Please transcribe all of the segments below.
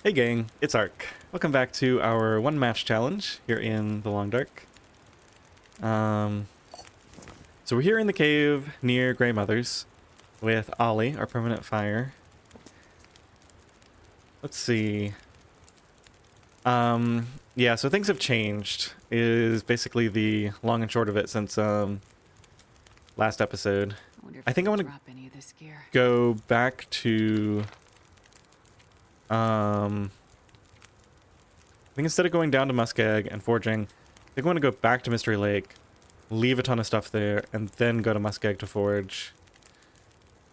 Hey gang, it's Ark. Welcome back to our one match challenge here in the Long Dark. So we're here in the cave near Grey Mother's with Ollie, our permanent fire. Let's see. Yeah, so things have changed is basically the long and short of it since last episode. I think I want to go back to I think instead of going down to Muskeg and foraging, I think I want to go back to Mystery Lake, leave a ton of stuff there, and then go to Muskeg to forage.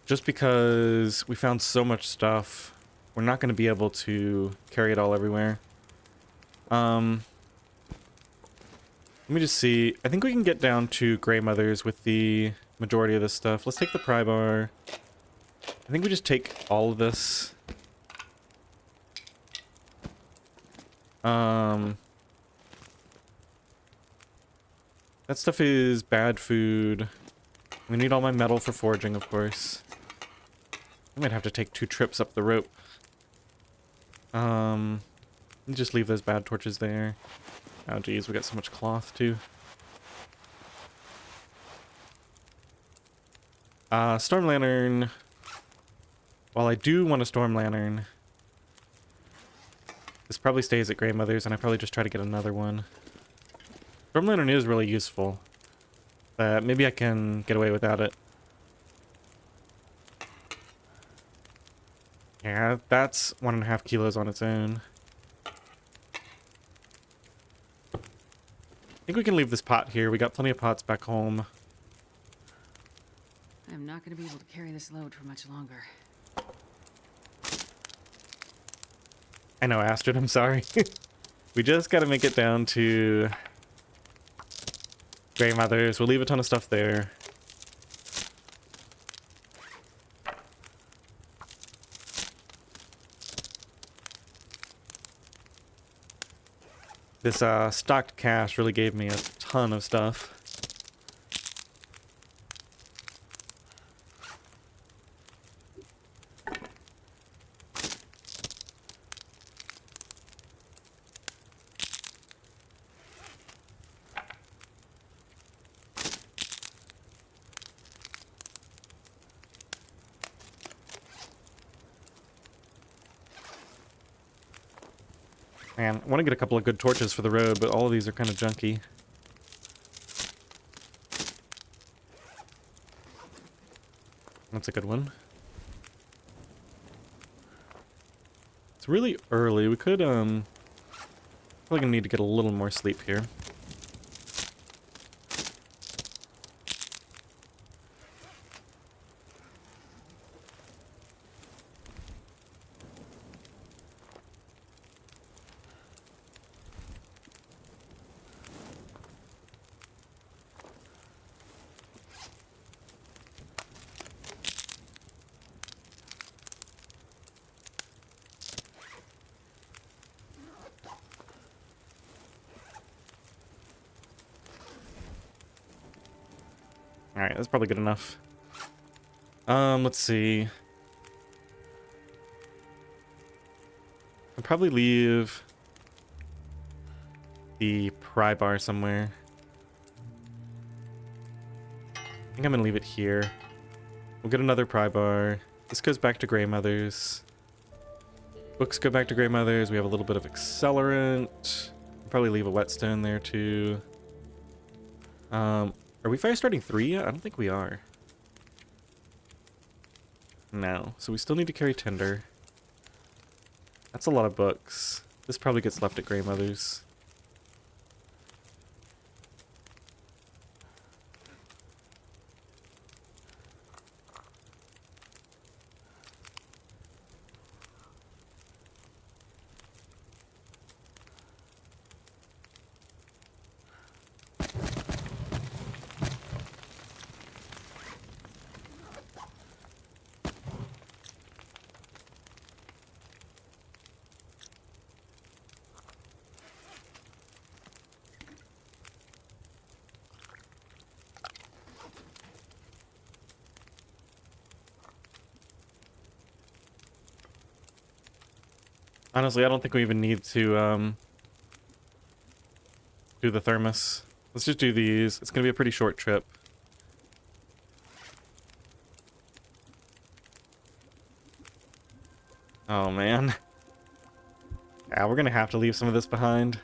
Just because we found so much stuff, we're not going to be able to carry it all everywhere. Let me just see. I think we can get down to Grey Mother's with the majority of this stuff. Let's take the pry bar. I think we just take all of this. That stuff is bad food. We need all my metal for foraging, of course. I might have to take 2 trips up the rope. Let me just leave those bad torches there. Oh geez, we got so much cloth too. Storm lantern. While I do want a storm lantern, this probably stays at Grey Mother's, and I probably just try to get another one. Storm lantern is really useful, but maybe I can get away without it. Yeah, that's 1.5 kilos on its own. I think we can leave this pot here. We got plenty of pots back home. I'm not going to be able to carry this load for much longer. I know, Astrid, I'm sorry. We just gotta make it down to Grey Mother's. We'll leave a ton of stuff there. This stocked cache really gave me a ton of stuff. Man, I want to get a couple of good torches for the road, but all of these are kind of junky. That's a good one. It's really early. We could, probably gonna need to get a little more sleep here. Alright, that's probably good enough. Let's see. I'll probably leave the pry bar somewhere. I think I'm gonna leave it here. We'll get another pry bar. This goes back to Grey Mother's. Books go back to Grey Mother's. We have a little bit of accelerant. I'll probably leave a whetstone there too. Are we fire starting 3 yet? I don't think we are. No. So we still need to carry tinder. That's a lot of books. This probably gets left at Grey Mother's. Honestly, I don't think we even need to do the thermos. Let's just do these. It's gonna be a pretty short trip. Oh man. Yeah, we're gonna have to leave some of this behind.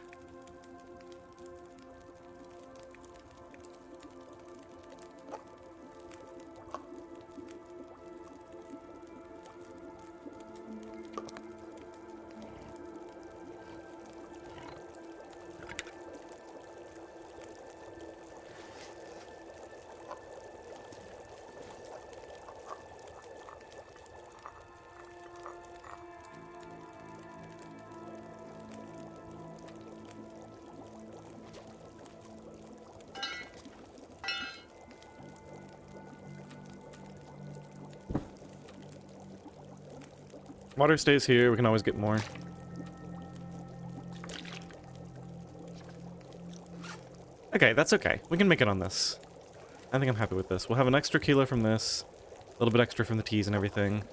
Water stays here, we can always get more. Okay, that's okay. We can make it on this. I think I'm happy with this. We'll have an extra kilo from this. A little bit extra from the teas and everything.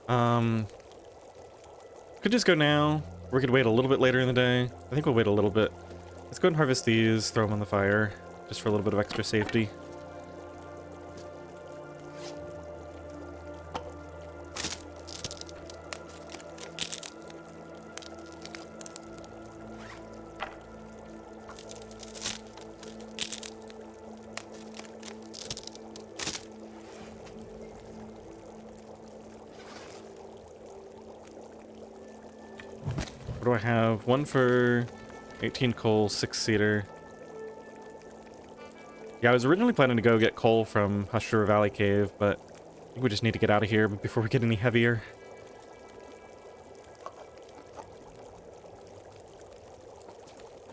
Could just go now. We could wait a little bit later in the day. I think we'll wait a little bit. Let's go and harvest these, throw them on the fire, just for a little bit of extra safety. What do I have? One for 18 coal, 6-seater. Yeah, I was originally planning to go get coal from Hush River Valley Cave, but I think we just need to get out of here before we get any heavier.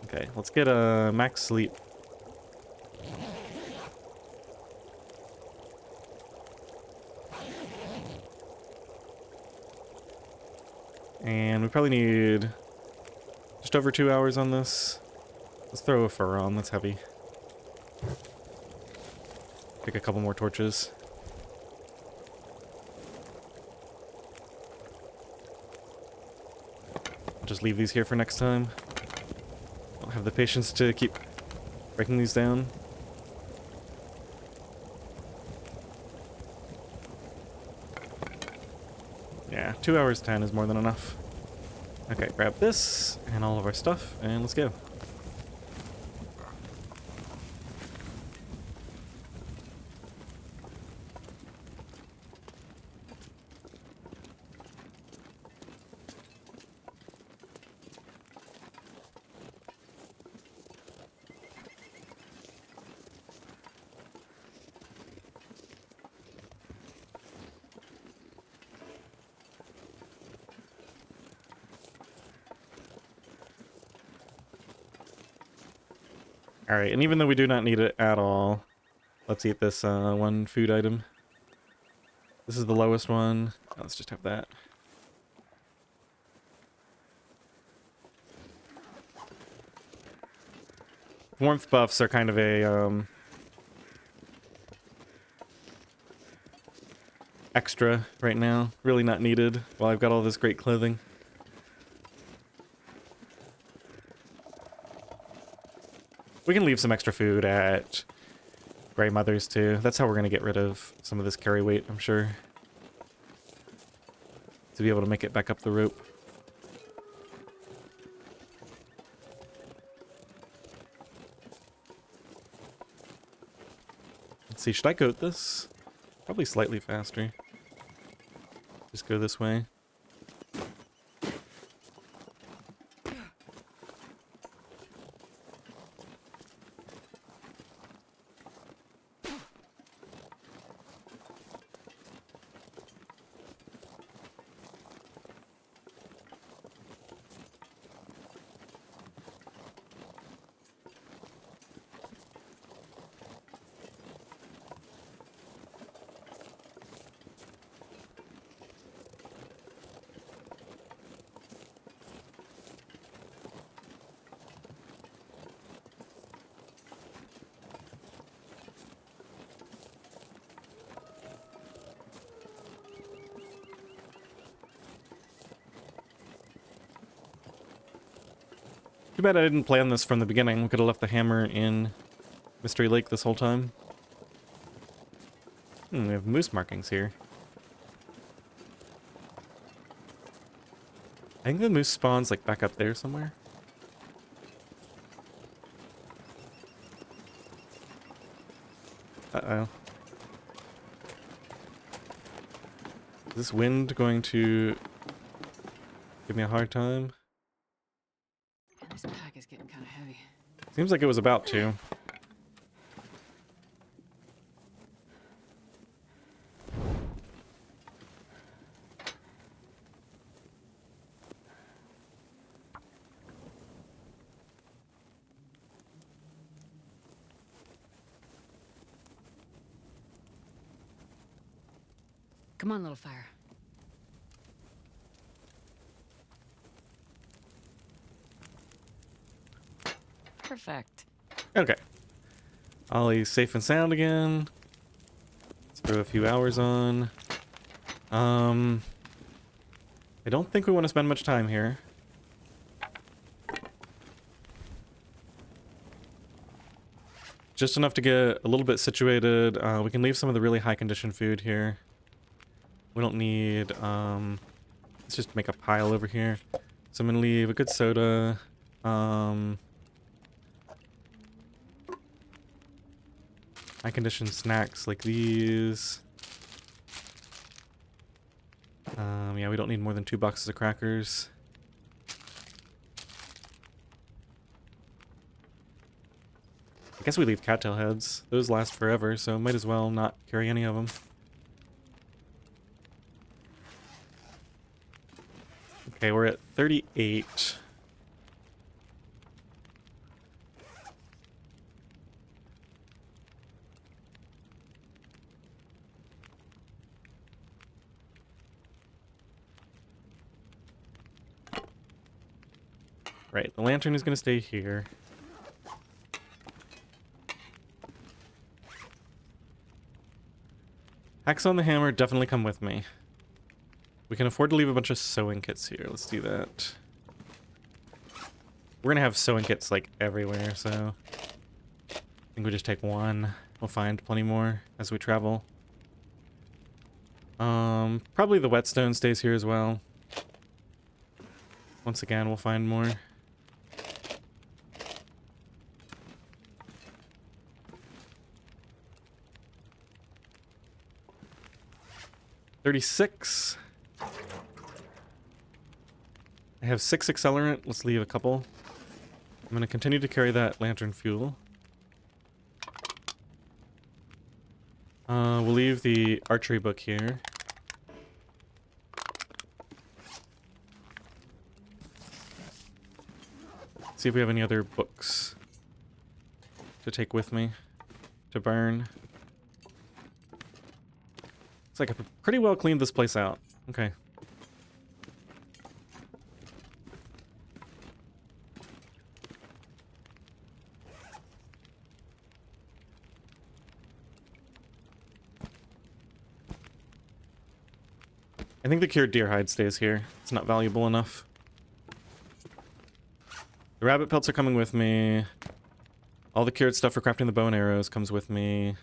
Okay, let's get a max sleep. And we probably need just over 2 hours on this. Let's throw a fur on, that's heavy. Pick a couple more torches. I'll just leave these here for next time. I don't have the patience to keep breaking these down. Yeah, 2 hours 10 is more than enough. Okay, grab this and all of our stuff, and let's go. Alright, and even though we do not need it at all, let's eat this one food item. This is the lowest one. Let's just have that. Warmth buffs are kind of a extra right now. Really not needed while I've got all this great clothing. We can leave some extra food at Grey Mother's too. That's how we're going to get rid of some of this carry weight, I'm sure. To be able to make it back up the rope. Let's see, should I coat this? Probably slightly faster. Just go this way. Too bad I didn't plan this from the beginning. We could have left the hammer in Mystery Lake this whole time. We have moose markings here. I think the moose spawns like back up there somewhere. Uh-oh. Is this wind going to give me a hard time? Man, this pack is getting kind of heavy. Seems like it was about to. Come on, little fire. Perfect. Okay. Ollie's safe and sound again. Let's throw a few hours on. I don't think we want to spend much time here. Just enough to get a little bit situated. We can leave some of the really high condition food here. We don't need, let's just make a pile over here. So I'm gonna leave a good soda. High condition snacks like these. Yeah, we don't need more than 2 boxes of crackers. I guess we leave cattail heads. Those last forever, so might as well not carry any of them. Okay, we're at 38. Right, the lantern is going to stay here. Axe on the hammer, definitely come with me. We can afford to leave a bunch of sewing kits here. Let's do that. We're going to have sewing kits like everywhere, so I think we just take one. We'll find plenty more as we travel. Probably the whetstone stays here as well. Once again, we'll find more. $36. I have 6 accelerant. Let's leave a couple. I'm going to continue to carry that lantern fuel. We'll leave the archery book here. See if we have any other books to take with me to burn. Looks like I pretty well cleaned this place out. Okay. I think the cured deer hide stays here. It's not valuable enough. The rabbit pelts are coming with me. All the cured stuff for crafting the bow and arrows comes with me.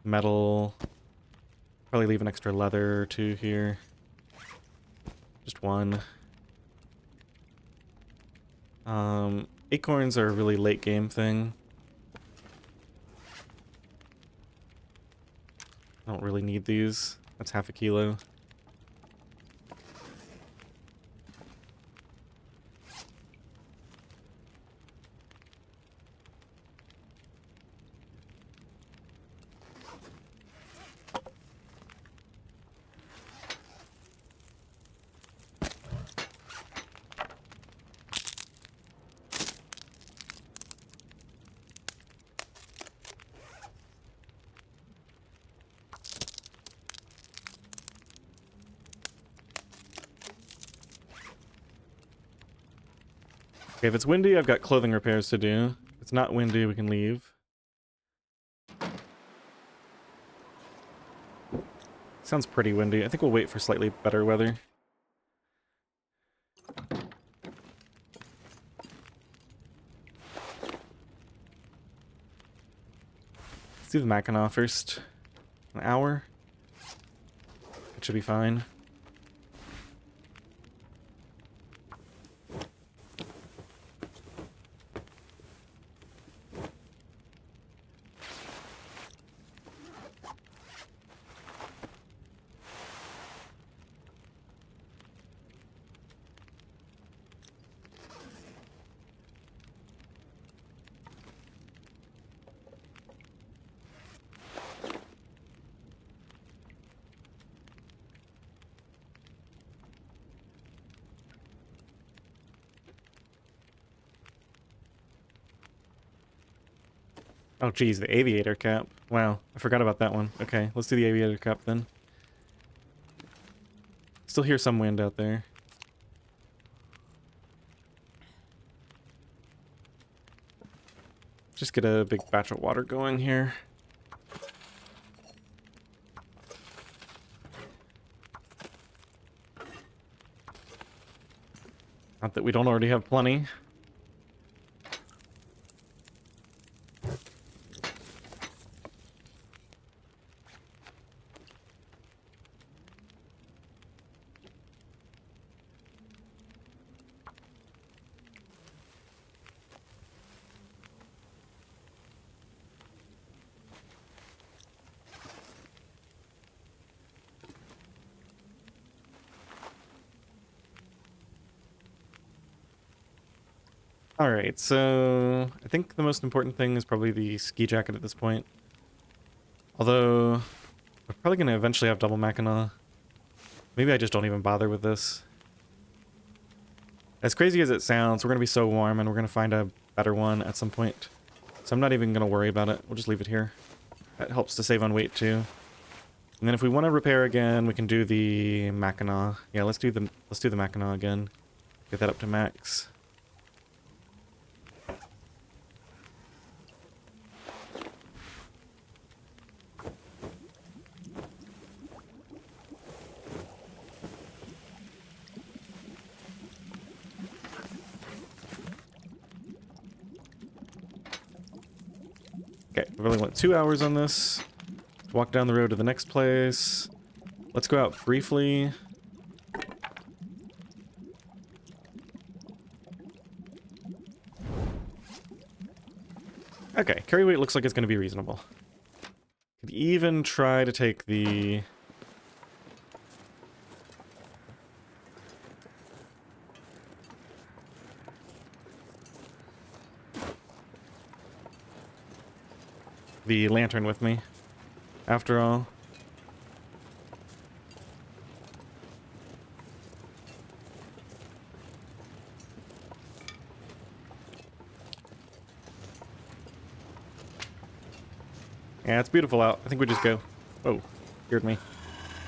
Metal. Probably leave an extra leather or 2 here. Just 1. Acorns are a really late game thing. I don't really need these. That's half a kilo. Okay, if it's windy, I've got clothing repairs to do. If it's not windy, we can leave. Sounds pretty windy. I think we'll wait for slightly better weather. Let's do the Mackinac first. An hour. It should be fine. Oh, geez, the aviator cap. Wow, I forgot about that one. Okay, let's do the aviator cap then. Still hear some wind out there. Just get a big batch of water going here. Not that we don't already have plenty. Alright, so I think the most important thing is probably the ski jacket at this point. Although, we're probably going to eventually have double Mackinac. Maybe I just don't even bother with this. As crazy as it sounds, we're going to be so warm and we're going to find a better one at some point. So I'm not even going to worry about it. We'll just leave it here. That helps to save on weight too. And then if we want to repair again, we can do the Mackinac. Yeah, let's do the Mackinac again. Get that up to max. Okay, we really want 2 hours on this. Walk down the road to the next place. Let's go out briefly. Okay, carry weight looks like it's going to be reasonable. Could even try to take the... the lantern with me, after all. Yeah, it's beautiful out. I think we just go. Oh, scared me.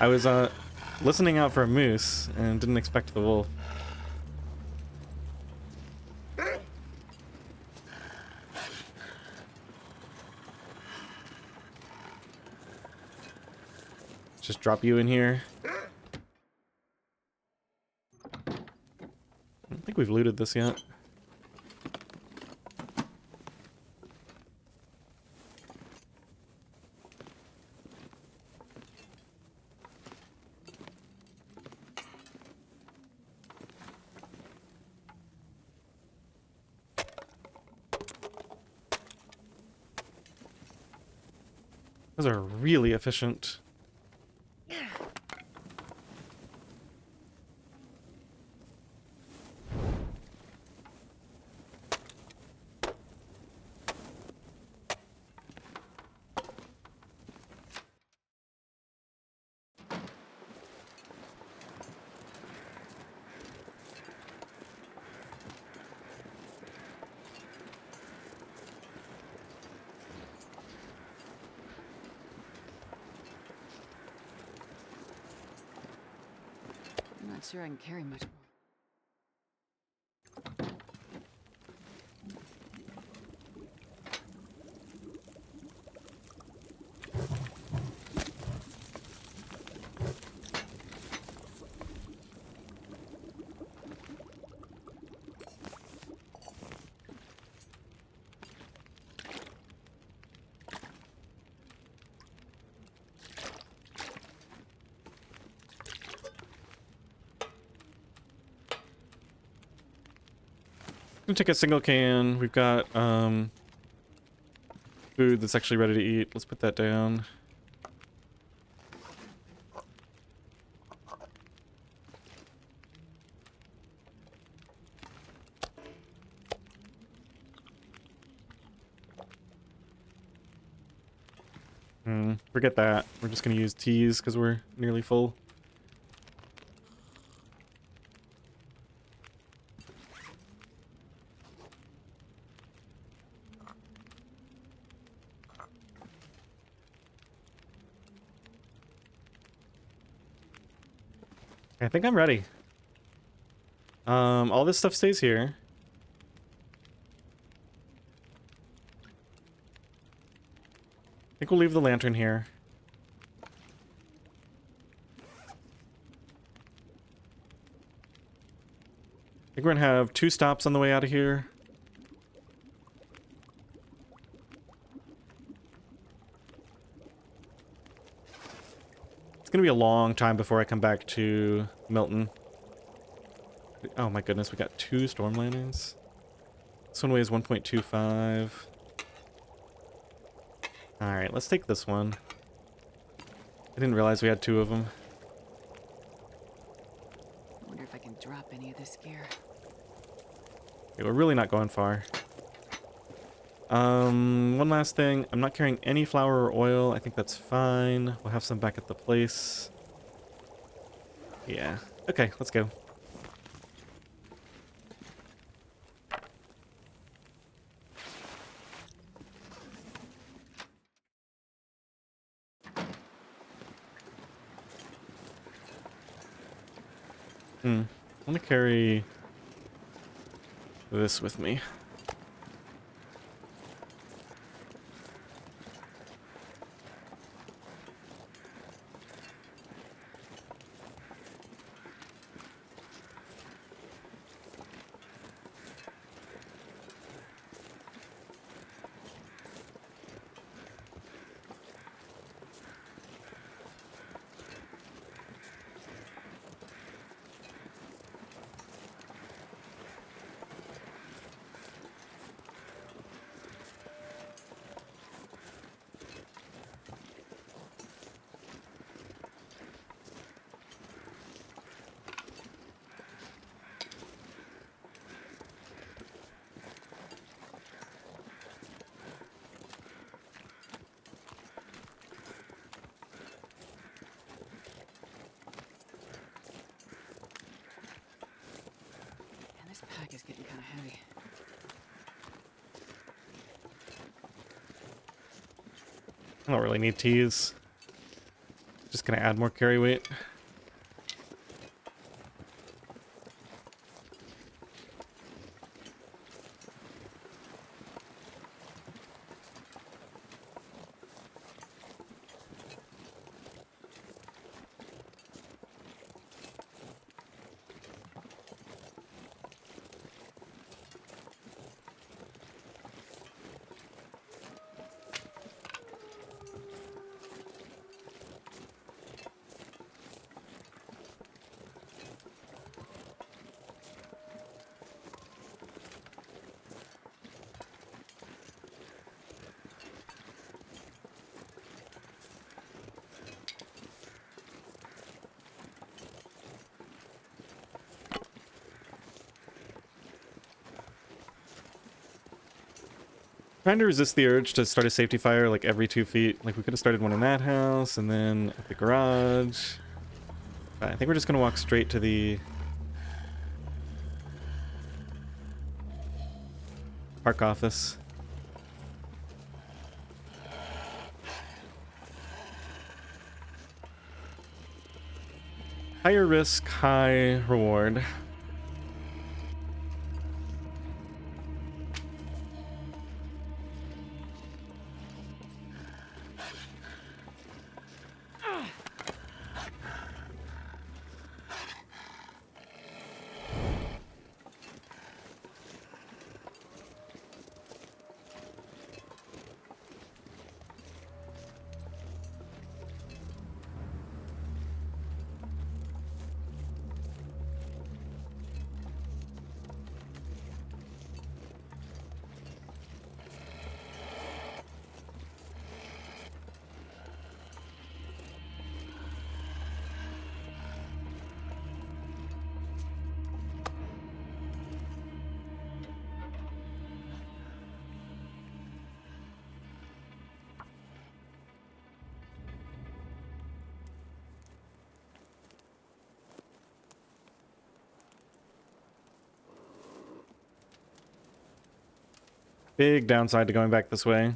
I was listening out for a moose and didn't expect the wolf. Just drop you in here. I don't think we've looted this yet. Those are really efficient. I'm not sure I can carry much more. gonna take a single can. We've got food that's actually ready to eat. Let's put that down. Forget that. We're just gonna use teas because we're nearly full. I think I'm ready. All this stuff stays here. I think we'll leave the lantern here. I think we're gonna have 2 stops on the way out of here. It's gonna be a long time before I come back to Milton. Oh my goodness, we got 2 storm landings. This one weighs 1.25. Alright, let's take this one. I didn't realize we had 2 of them. Wonder if I can drop any of this gear. Okay, we're really not going far. One last thing. I'm not carrying any flour or oil. I think that's fine. We'll have some back at the place. Yeah. Okay, let's go. I'm gonna carry this with me. This pack is getting kind of heavy. I don't really need teas. Just gonna add more carry weight. Trying to resist the urge to start a safety fire like every 2 feet. Like we could have started one in that house and then at the garage. But I think we're just gonna walk straight to the park office. Higher risk, high reward. big downside to going back this way.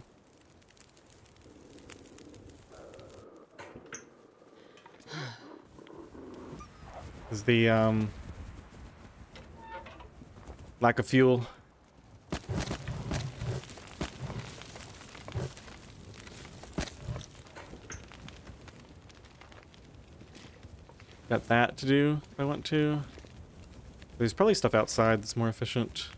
Is the lack of fuel. Got that to do if I want to. There's probably stuff outside that's more efficient.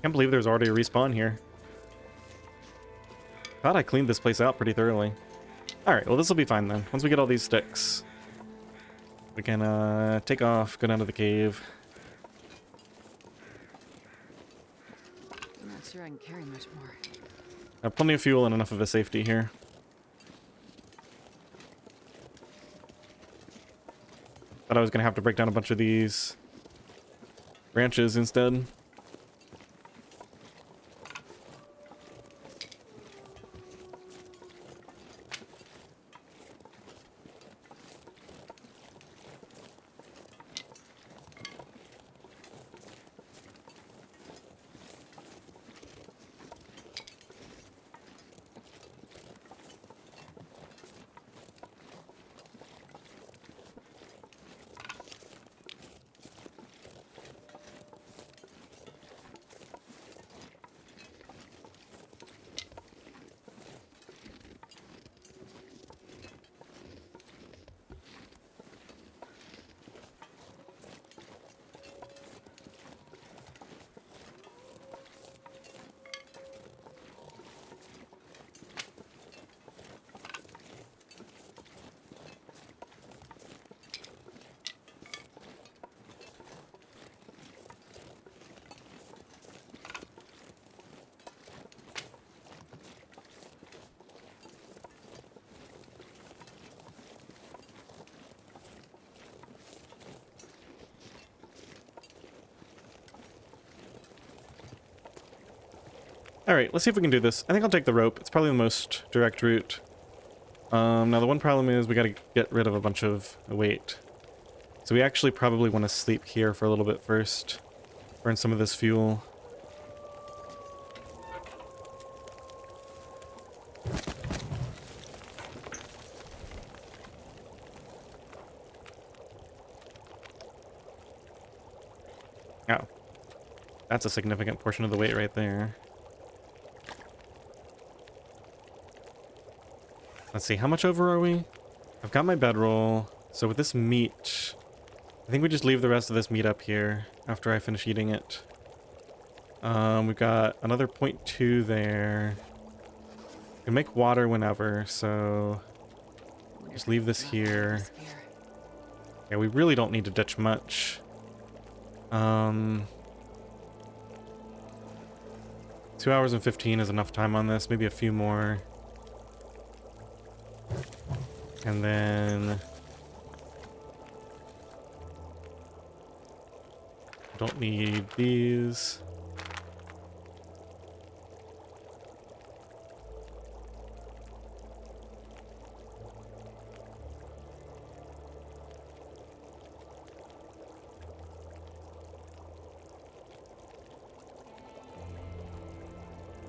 Can't believe there's already a respawn here. Thought I cleaned this place out pretty thoroughly. Alright, well this will be fine then. Once we get all these sticks, we can take off, go down to the cave. I'm not sure I can carry much more. Have plenty of fuel and enough of a safety here. Thought I was gonna have to break down a bunch of these branches instead. Alright, let's see if we can do this. I think I'll take the rope. It's probably the most direct route. Now the one problem is we gotta get rid of a bunch of weight. So we actually probably want to sleep here for a little bit first. Burn some of this fuel. Oh. That's a significant portion of the weight right there. Let's see, how much over are we? I've got my bedroll. So with this meat, I think we just leave the rest of this meat up here after I finish eating it. We've got another 0.2 there. We can make water whenever, so just leave this here. Yeah, we really don't need to ditch much. 2 hours and 15 is enough time on this, maybe a few more. And then don't need these.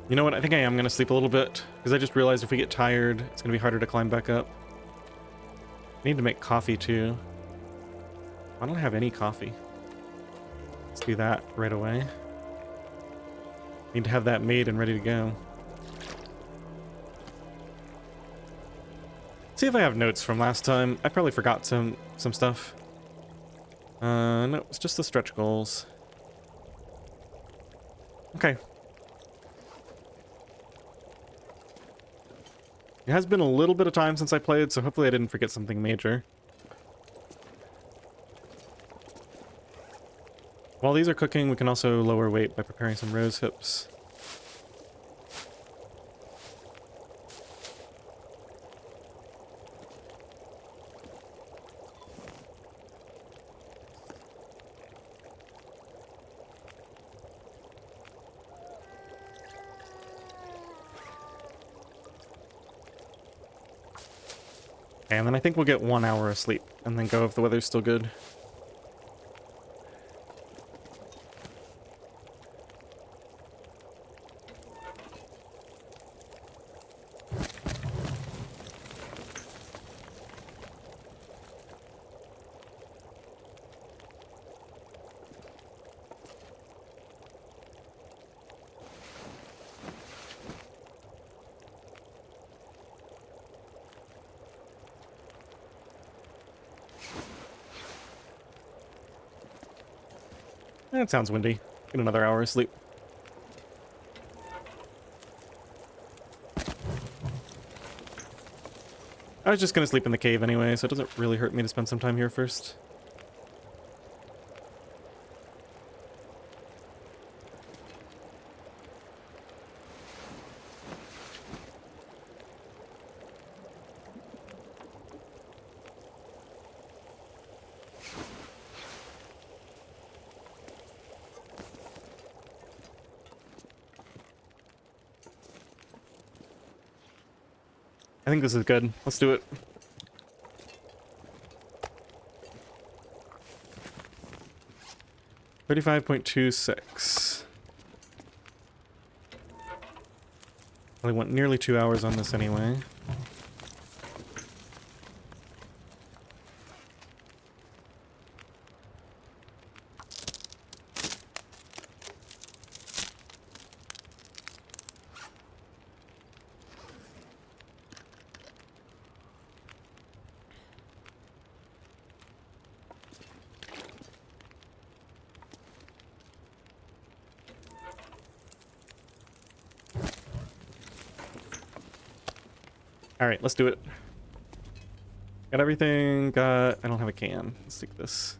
You know what? I think I am going to sleep a little bit because I just realized if we get tired, it's going to be harder to climb back up. I need to make coffee too. I don't have any coffee. Let's do that right away. Need to have that made and ready to go. See if I have notes from last time. I probably forgot some stuff. No, it's just the stretch goals. Okay. It has been a little bit of time since I played, so hopefully I didn't forget something major. While these are cooking, we can also lower weight by preparing some rose hips. And then I think we'll get 1 hour of sleep, and then go if the weather's still good. That sounds windy. Get another hour of sleep. I was just gonna sleep in the cave anyway, so it doesn't really hurt me to spend some time here first. I think this is good. Let's do it. $35.26. I went nearly 2 hours on this anyway. Alright, let's do it. Got everything, I don't have a can. Let's take this.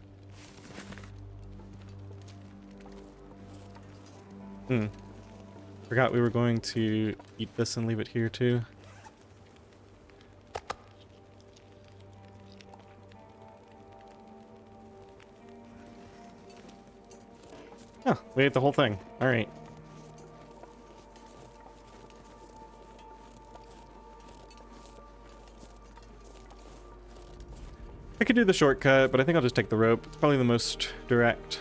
Forgot we were going to eat this and leave it here too. Oh, we ate the whole thing. Alright. I could do the shortcut, but I think I'll just take the rope. It's probably the most direct.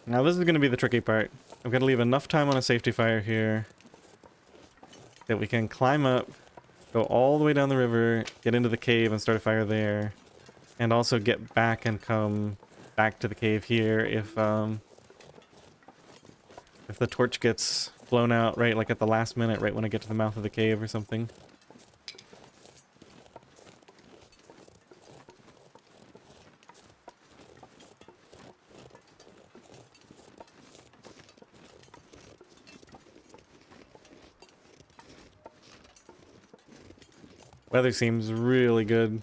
Now this is going to be the tricky part. I'm going to leave enough time on a safety fire here that we can climb up, go all the way down the river, get into the cave and start a fire there, and also get back and come back to the cave here if If the torch gets blown out, right, like at the last minute, right when I get to the mouth of the cave or something. Weather seems really good.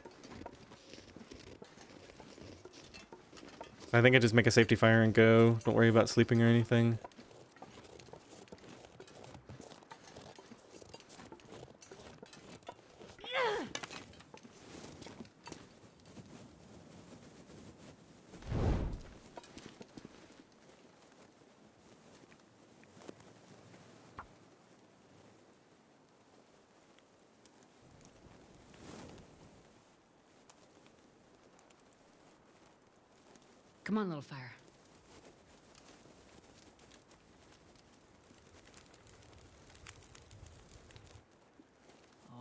I think I just make a safety fire and go. Don't worry about sleeping or anything. Come on, little fire.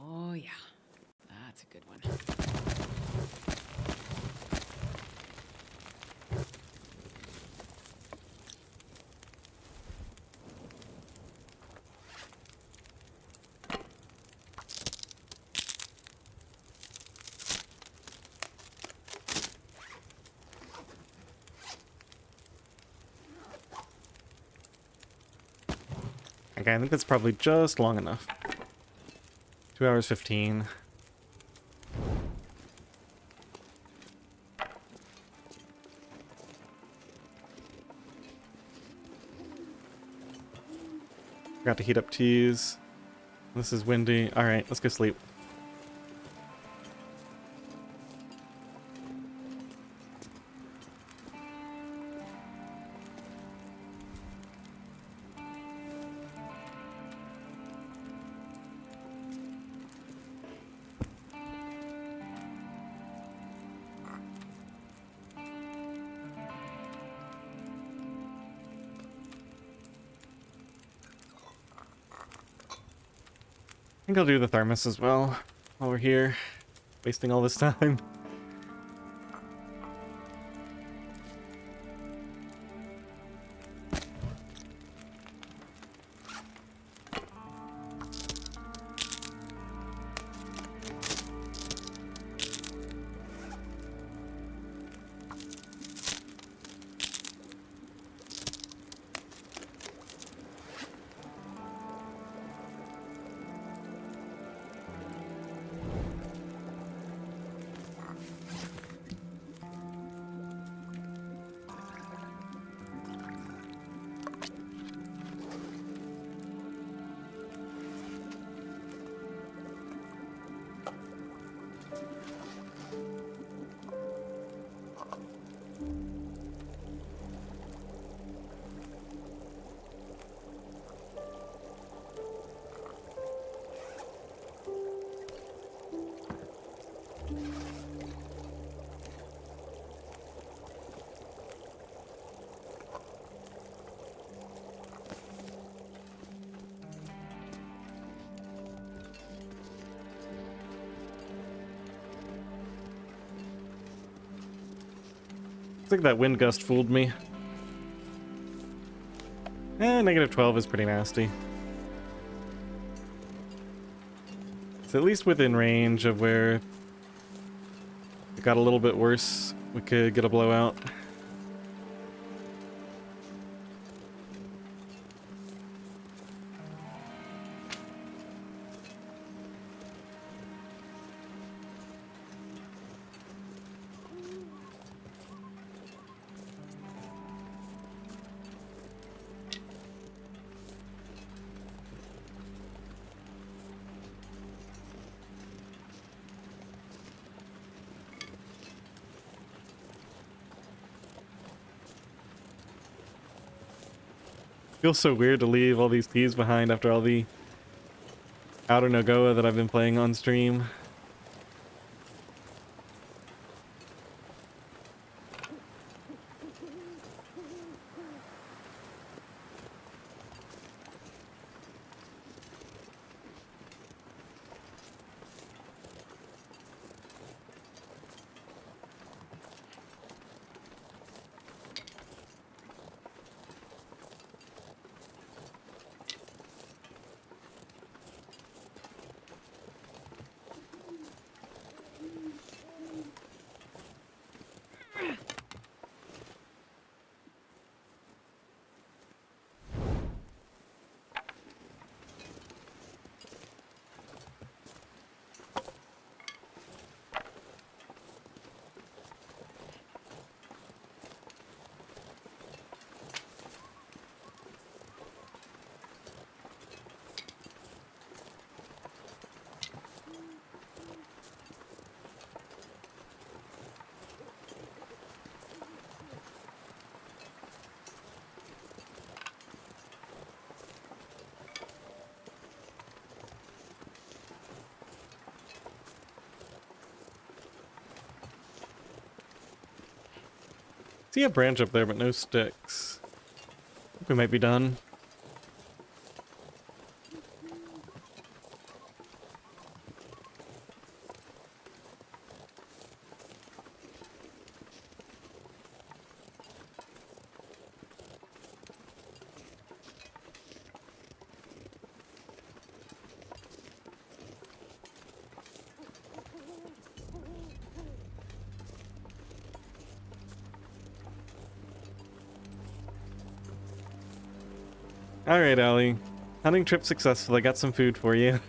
Oh, yeah. That's a good one. Okay, I think that's probably just long enough. 2 hours 15. Forgot to heat up teas. This is windy. Alright, let's go sleep. I think I'll do the thermos as well while we're here, wasting all this time. I think that wind gust fooled me. Negative 12 is pretty nasty. It's at least within range of where it got a little bit worse. We could get a blowout. Feels so weird to leave all these teas behind after all the Outer Nogoa that I've been playing on stream. See a branch up there, but no sticks. I think we might be done. Alright, Ollie. Hunting trip successful. I got some food for you.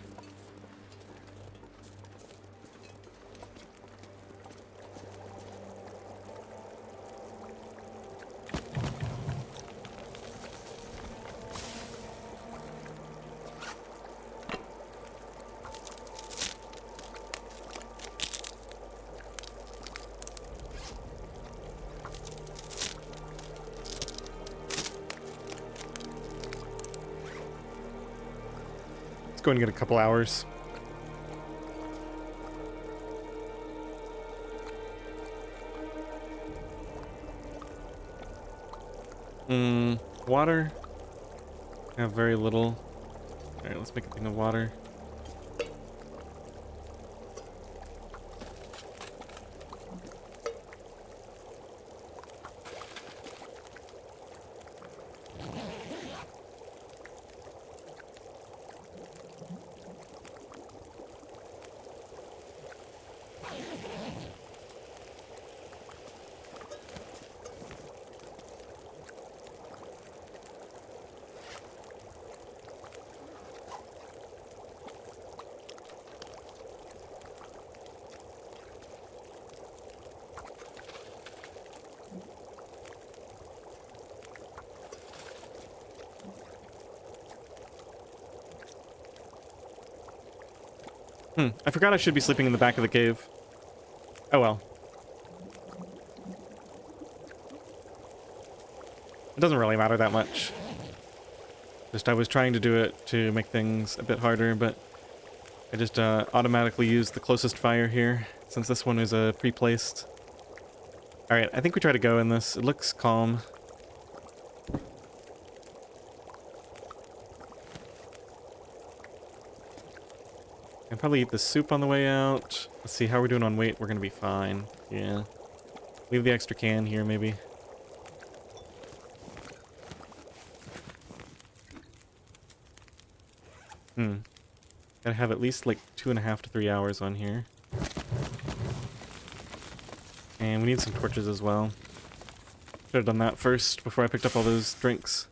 Let's go and get a couple hours. Water? I have very little. Alright, let's make a thing of water. I forgot I should be sleeping in the back of the cave. Oh well. It doesn't really matter that much. Just I was trying to do it to make things a bit harder, but I just automatically used the closest fire here, since this one is pre-placed. Alright, I think we try to go in this. It looks calm. I'll probably eat the soup on the way out. Let's see how we're doing on weight. We're gonna be fine. Yeah. Leave the extra can here, maybe. Gotta have at least like 2.5 to 3 hours on here. And we need some torches as well. Should have done that first before I picked up all those drinks.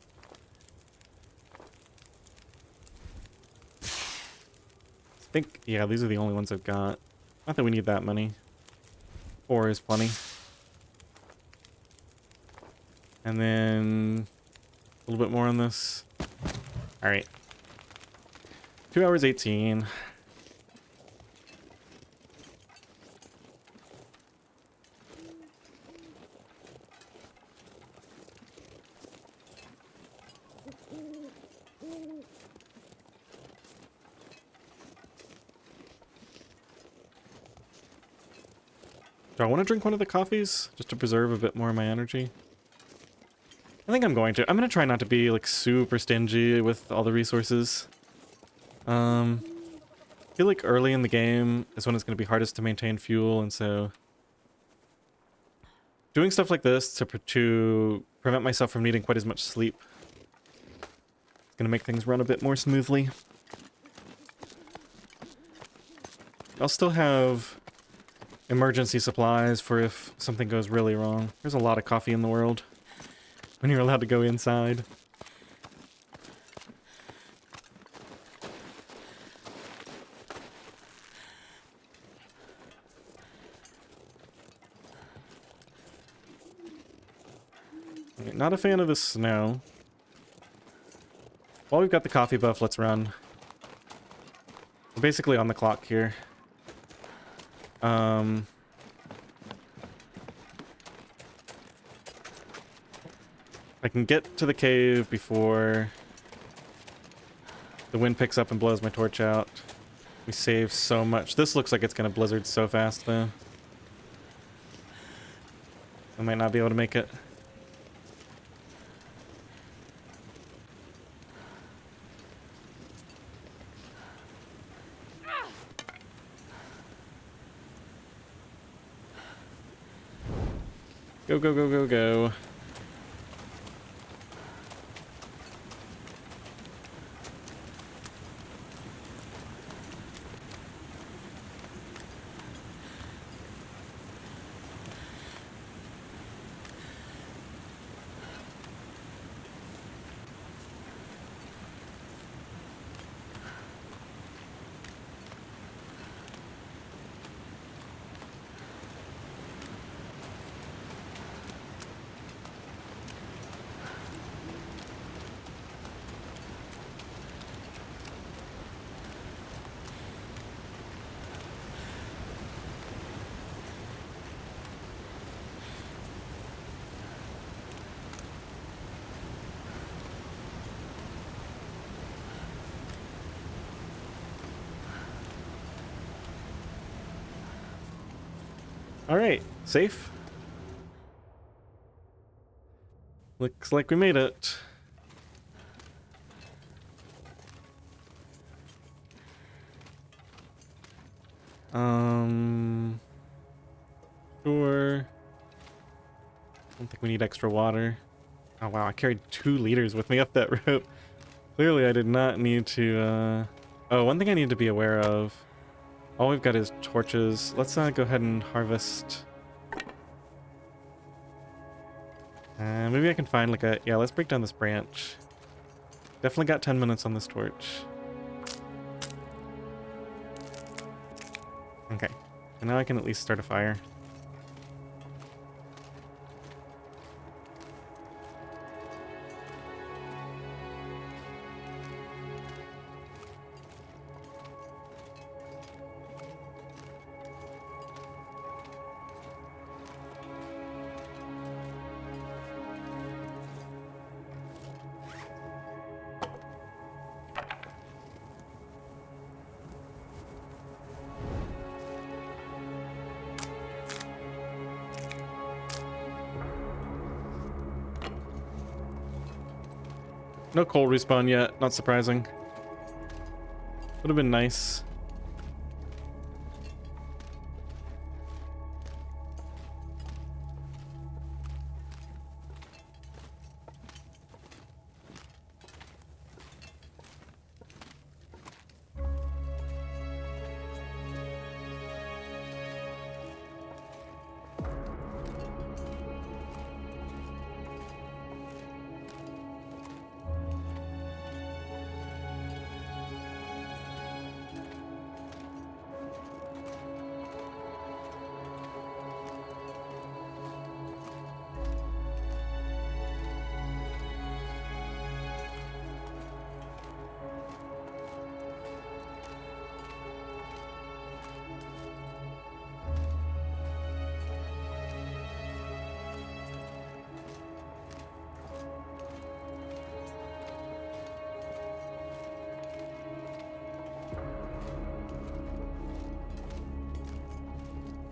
I think, yeah, these are the only ones I've got. Not that we need that many. 4 is plenty. And then a little bit more on this. Alright. 2 hours 18. Do I want to drink one of the coffees just to preserve a bit more of my energy? I think I'm going to. I'm going to try not to be like super stingy with all the resources. I feel like early in the game is when it's going to be hardest to maintain fuel, and so doing stuff like this to prevent myself from needing quite as much sleep is going to make things run a bit more smoothly. I'll still have emergency supplies for if something goes really wrong. There's a lot of coffee in the world when you're allowed to go inside. Not a fan of the snow. While we've got the coffee buff, let's run. We're basically on the clock here. I can get to the cave before the wind picks up and blows my torch out. We save so much. This looks like it's gonna blizzard so fast, though. I might not be able to make it. Go, go, go, go, go. All right, safe. Looks like we made it. Sure. Don't think we need extra water. Oh wow, I carried 2 liters with me up that rope. Clearly I did not need to, Oh, one thing I need to be aware of. All we've got is torches. Let's go ahead and harvest. Maybe I can find like a... Yeah, let's break down this branch. Definitely got 10 minutes on this torch. Okay. And now I can at least start a fire. No coal respawn yet, not surprising. Would have been nice.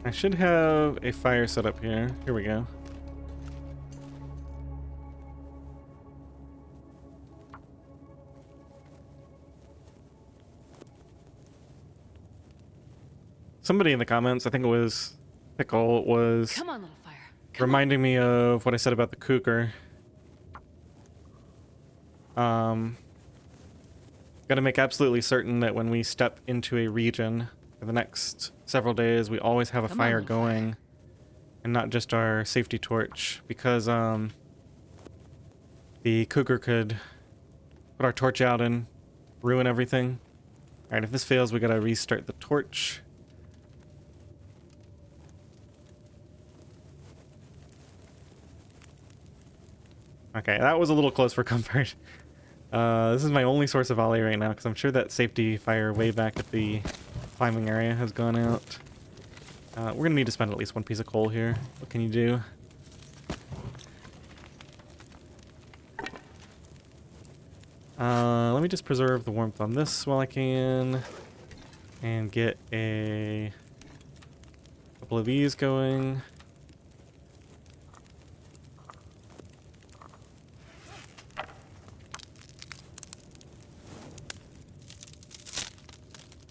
I should have a fire set up here. Here we go. Somebody in the comments, I think it was Pickle, was Come on, little fire. Come reminding me of what I said about the cougar. Gotta make absolutely certain that when we step into a region for the next several days, we always have a Come on, fire little going fire. and not just our safety torch, because the cougar could put our torch out and ruin everything. Alright, if this fails, we gotta restart the torch. Okay, that was a little close for comfort. This is my only source of Ollie right now, because I'm sure that safety fire way back at the climbing area has gone out. We're gonna need to spend at least 1 piece of coal here. What can you do? Let me just preserve the warmth on this while I can, and get a couple of these going.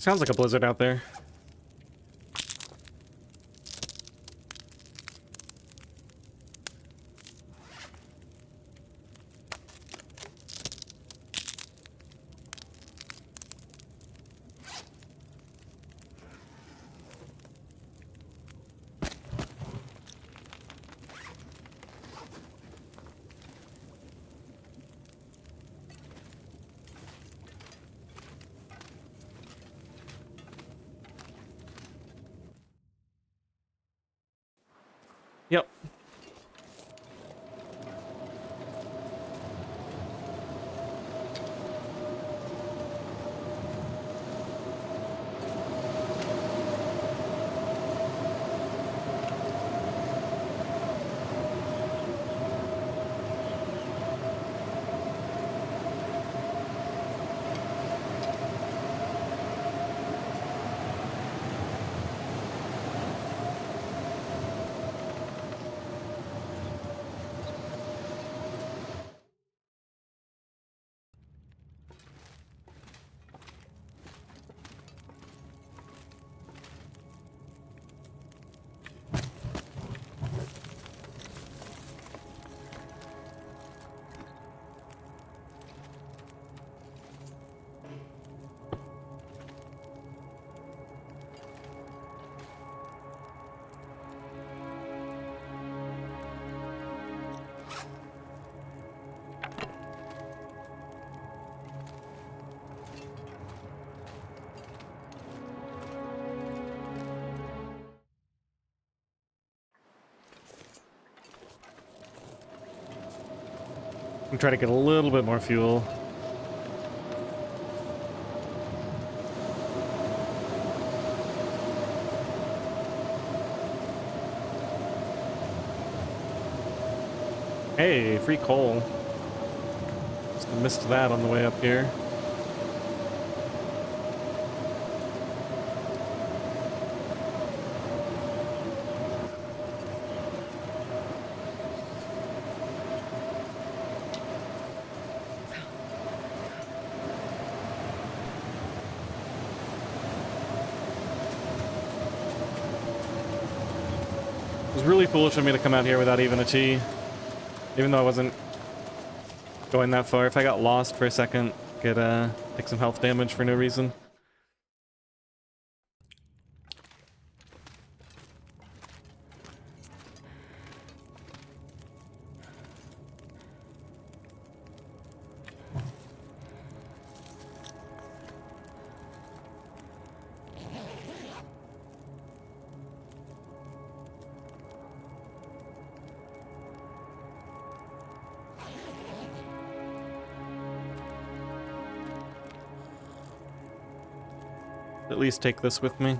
Sounds like a blizzard out there. Yep. I'm trying to get a little bit more fuel. Hey, free coal. Just missed that on the way up here. It was really foolish of me to come out here without even a tea. Even though I wasn't going that far. If I got lost for a second, could take some health damage for no reason. At least take this with me.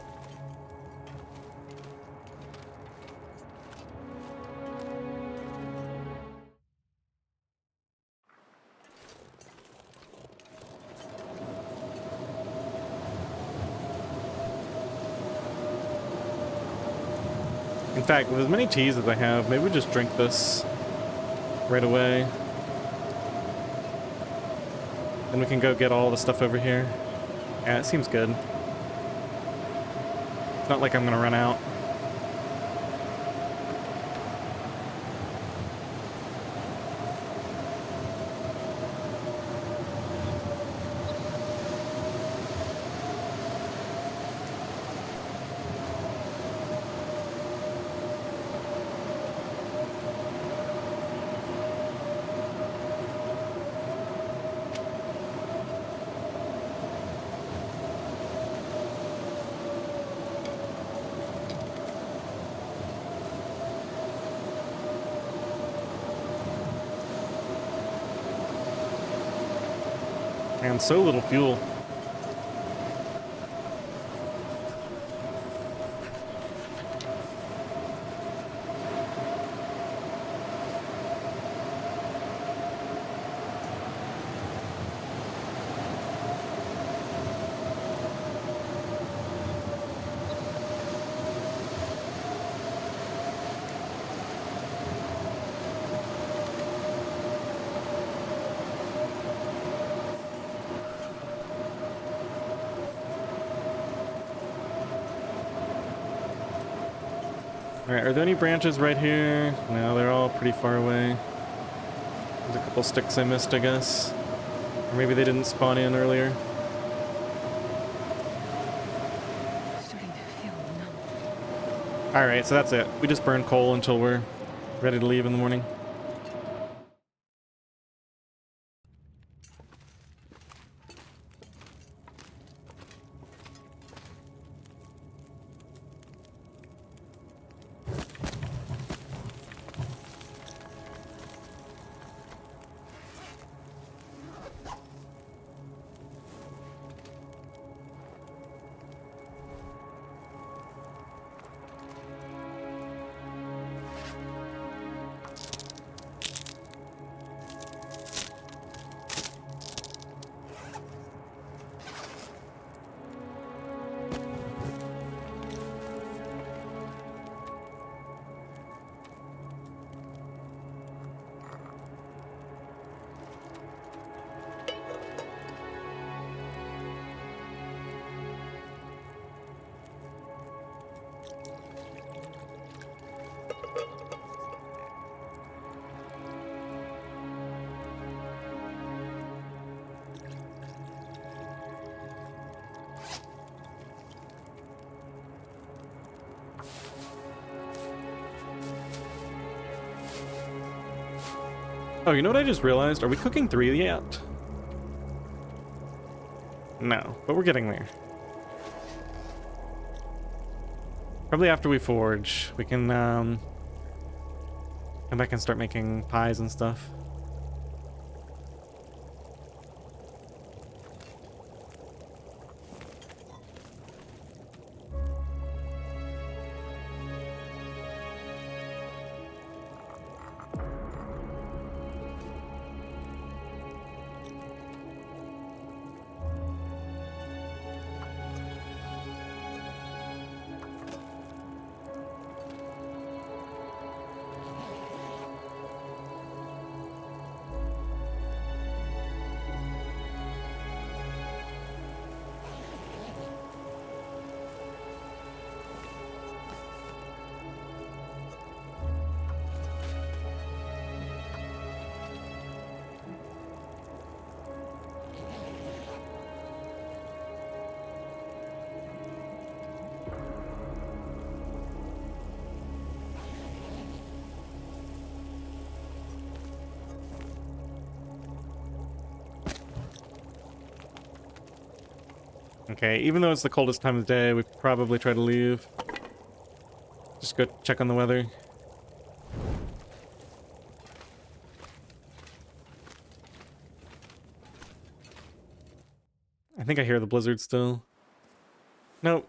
In fact, with as many teas as I have, maybe we just drink this right away. Then we can go get all the stuff over here. Yeah, it seems good. It's not like I'm gonna run out. And so little fuel. Alright, are there any branches right here? No, they're all pretty far away. There's a couple sticks I missed, I guess. Or maybe they didn't spawn in earlier. Starting to feel numb. Alright, so that's it. We just burn coal until we're ready to leave in the morning. Oh, you know what I just realized? Are we cooking 3 yet? No, but we're getting there. Probably after we forge, we can come back and start making pies and stuff. Okay, even though it's the coldest time of day, we probably try to leave. Just go check on the weather. I think I hear the blizzard still. Nope.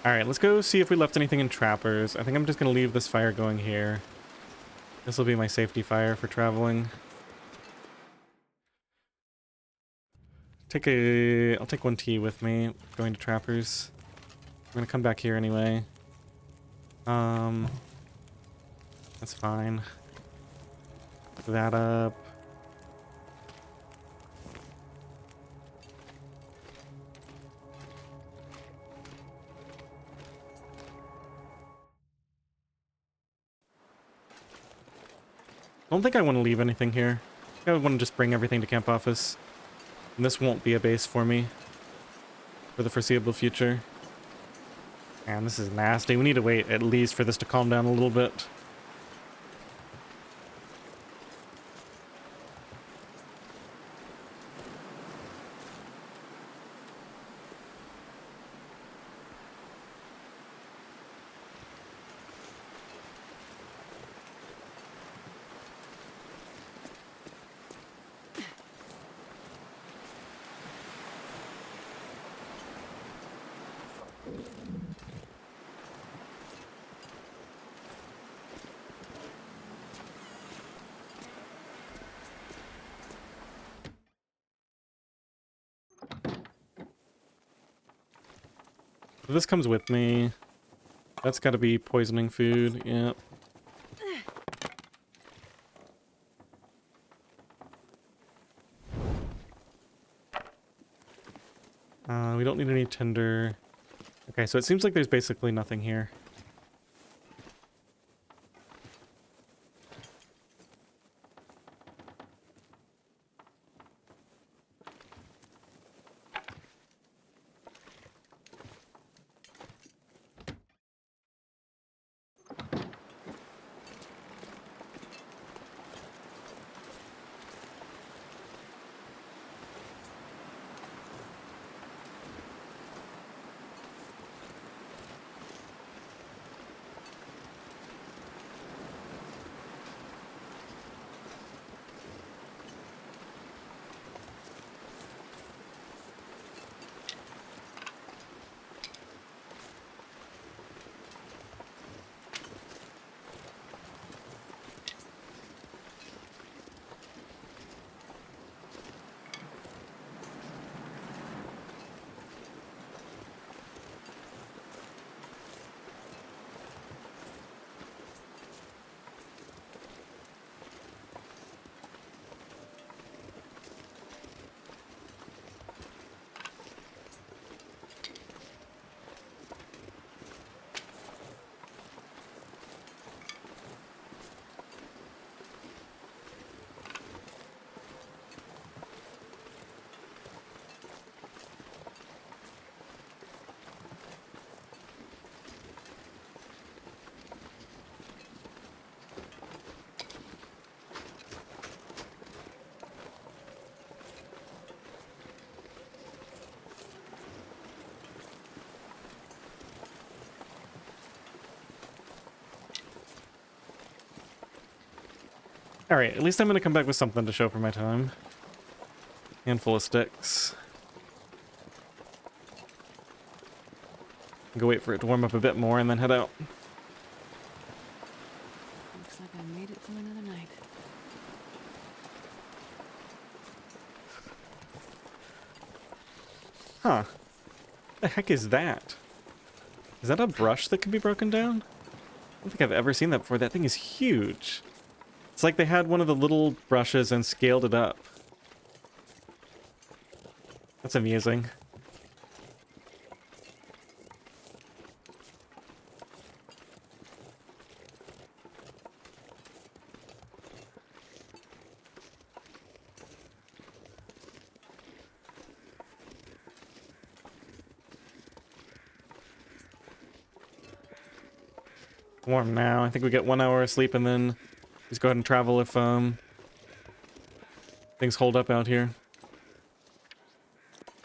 Alright, let's go see if we left anything in trappers. I think I'm just gonna leave this fire going here. This will be my safety fire for traveling. I'll take 1 tea with me, going to trappers. I'm gonna come back here anyway. That's fine. Pick that up. I don't think I want to leave anything here. I think I want to just bring everything to camp office. And this won't be a base for me for the foreseeable future. Man, this is nasty. We need to wait at least for this to calm down a little bit. So this comes with me. That's got to be poisoning food. Yep. We don't need any tinder. Okay, so it seems like there's basically nothing here. Alright, at least I'm gonna come back with something to show for my time. Handful of sticks. Go wait for it to warm up a bit more and then head out. Looks like I made it through another night. Huh. The heck is that? Is that a brush that can be broken down? I don't think I've ever seen that before. That thing is huge. It's like they had one of the little brushes and scaled it up. That's amusing. Warm now. I think we get 1 hour of sleep and then just go ahead and travel if things hold up out here.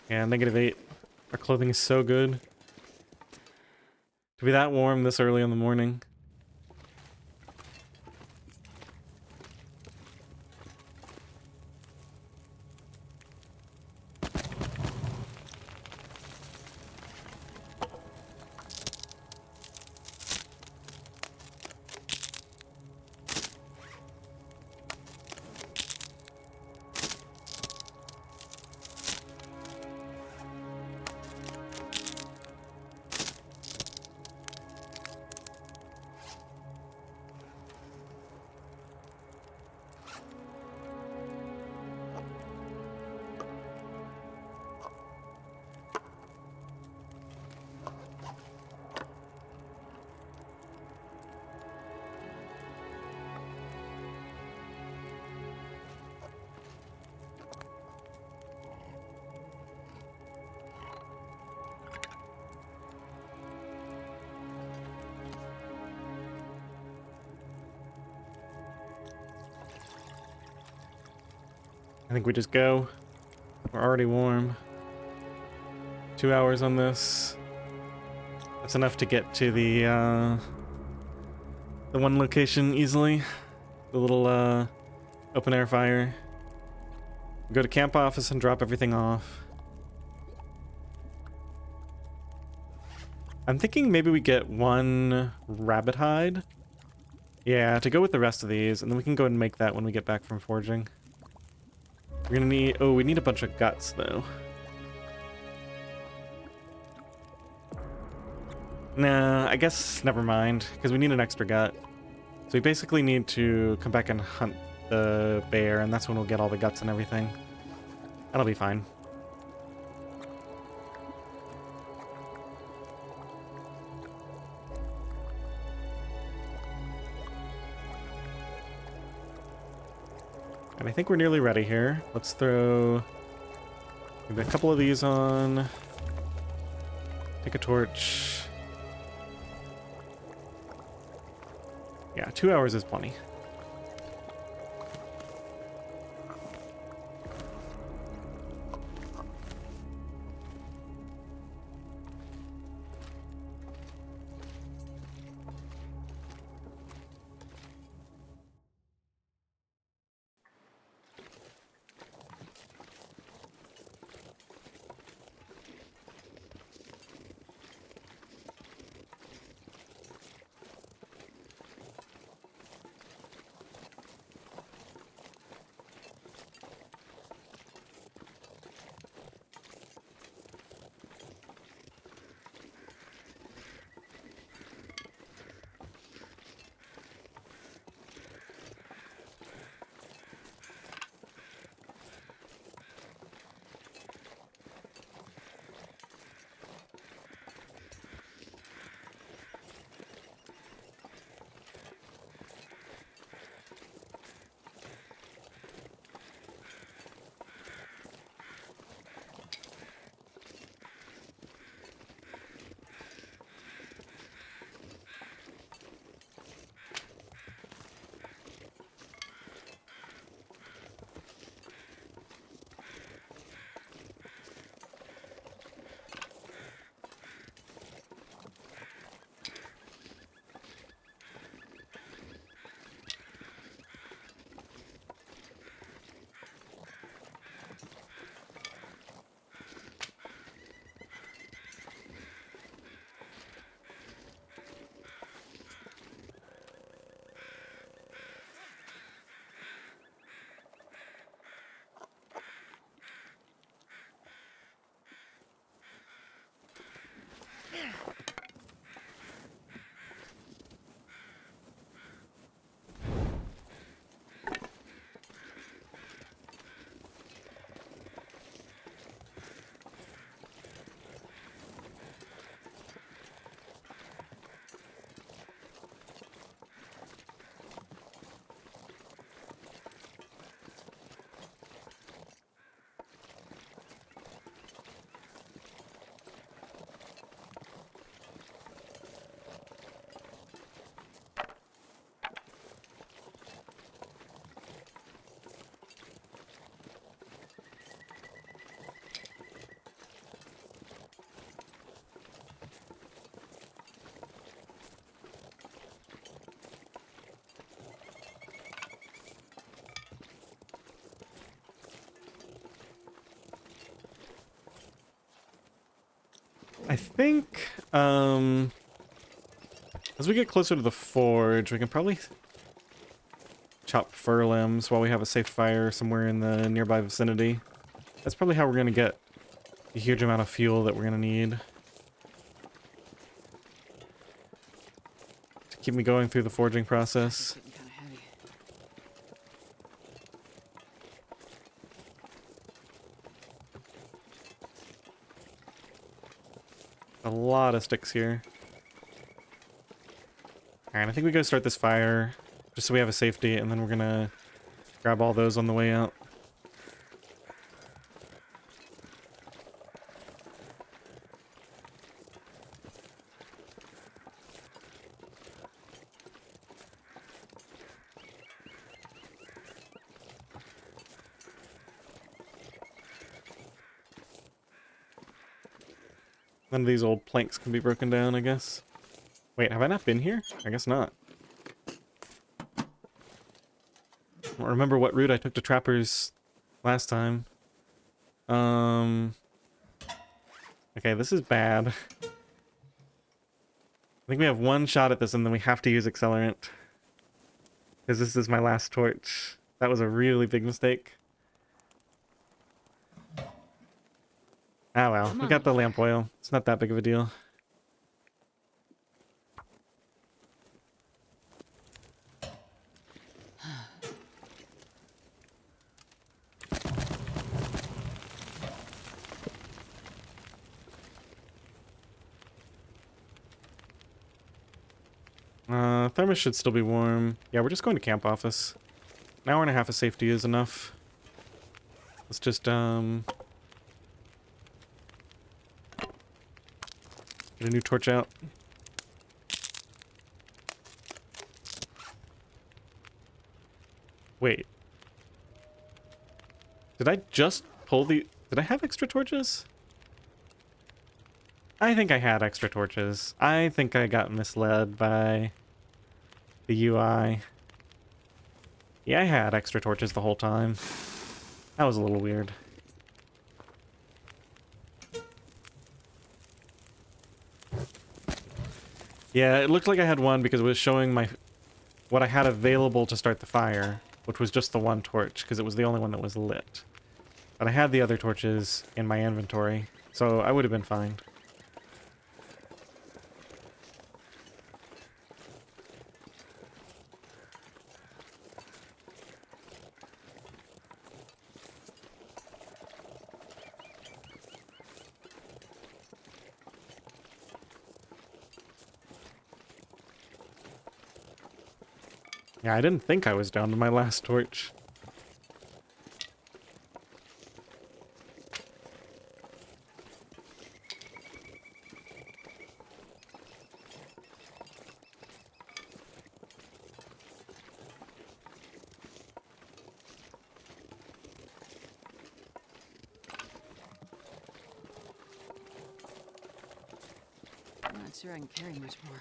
Yeah, -8. Our clothing is so good. To be that warm this early in the morning. I think we just go. We're already warm. 2 hours on this. That's enough to get to the one location easily. The little open air fire. Go to camp office and drop everything off. I'm thinking maybe we get 1 rabbit hide. Yeah, to go with the rest of these, and then we can go and make that when we get back from forging. We're gonna need... Oh, we need a bunch of guts, though. Nah, I guess never mind, because we need an extra gut. So we basically need to come back and hunt the bear, and that's when we'll get all the guts and everything. That'll be fine. And I think we're nearly ready here. Let's throw maybe a couple of these on. Take a torch. Yeah, 2 hours is plenty. I think, as we get closer to the forge, we can probably chop fir limbs while we have a safe fire somewhere in the nearby vicinity. That's probably how we're going to get the huge amount of fuel that we're going to need to keep me going through the forging process. It's getting kind of heavy. A lot of sticks here. Alright, I think we go start this fire, just so we have a safety, and then we're gonna grab all those on the way out. None of these old planks can be broken down, I guess. Wait, have I not been here? I guess not. I don't remember what route I took to Trappers last time. Okay, this is bad. I think we have one shot at this and then we have to use accelerant. Because this is my last torch. That was a really big mistake. Ah well, we got the lamp oil. It's not that big of a deal. Thermos should still be warm. Yeah, we're just going to camp office. An hour and a half of safety is enough. Let's just, get a new torch out. Wait. Did I just pull the... Did I have extra torches? I think I had extra torches. I think I got misled by the UI. Yeah, I had extra torches the whole time. That was a little weird. Yeah, it looked like I had one because it was showing my what I had available to start the fire, which was just the one torch, because it was the only one that was lit. But I had the other torches in my inventory, so I would have been fine. Yeah, I didn't think I was down to my last torch. I'm not sure I can carry much more.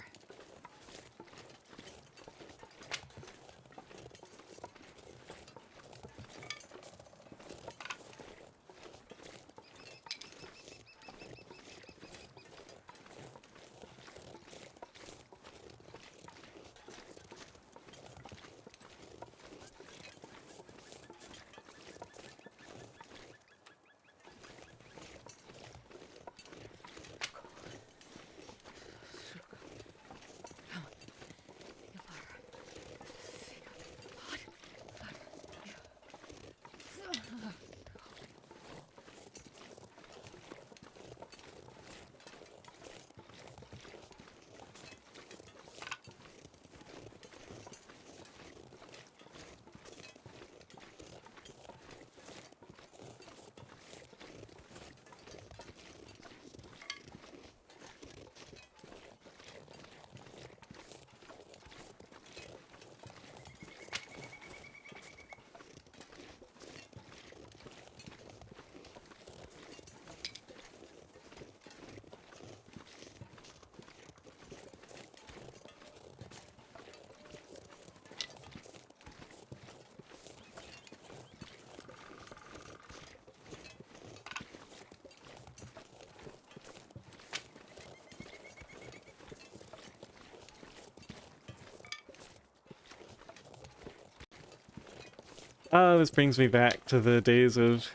Oh, this brings me back to the days of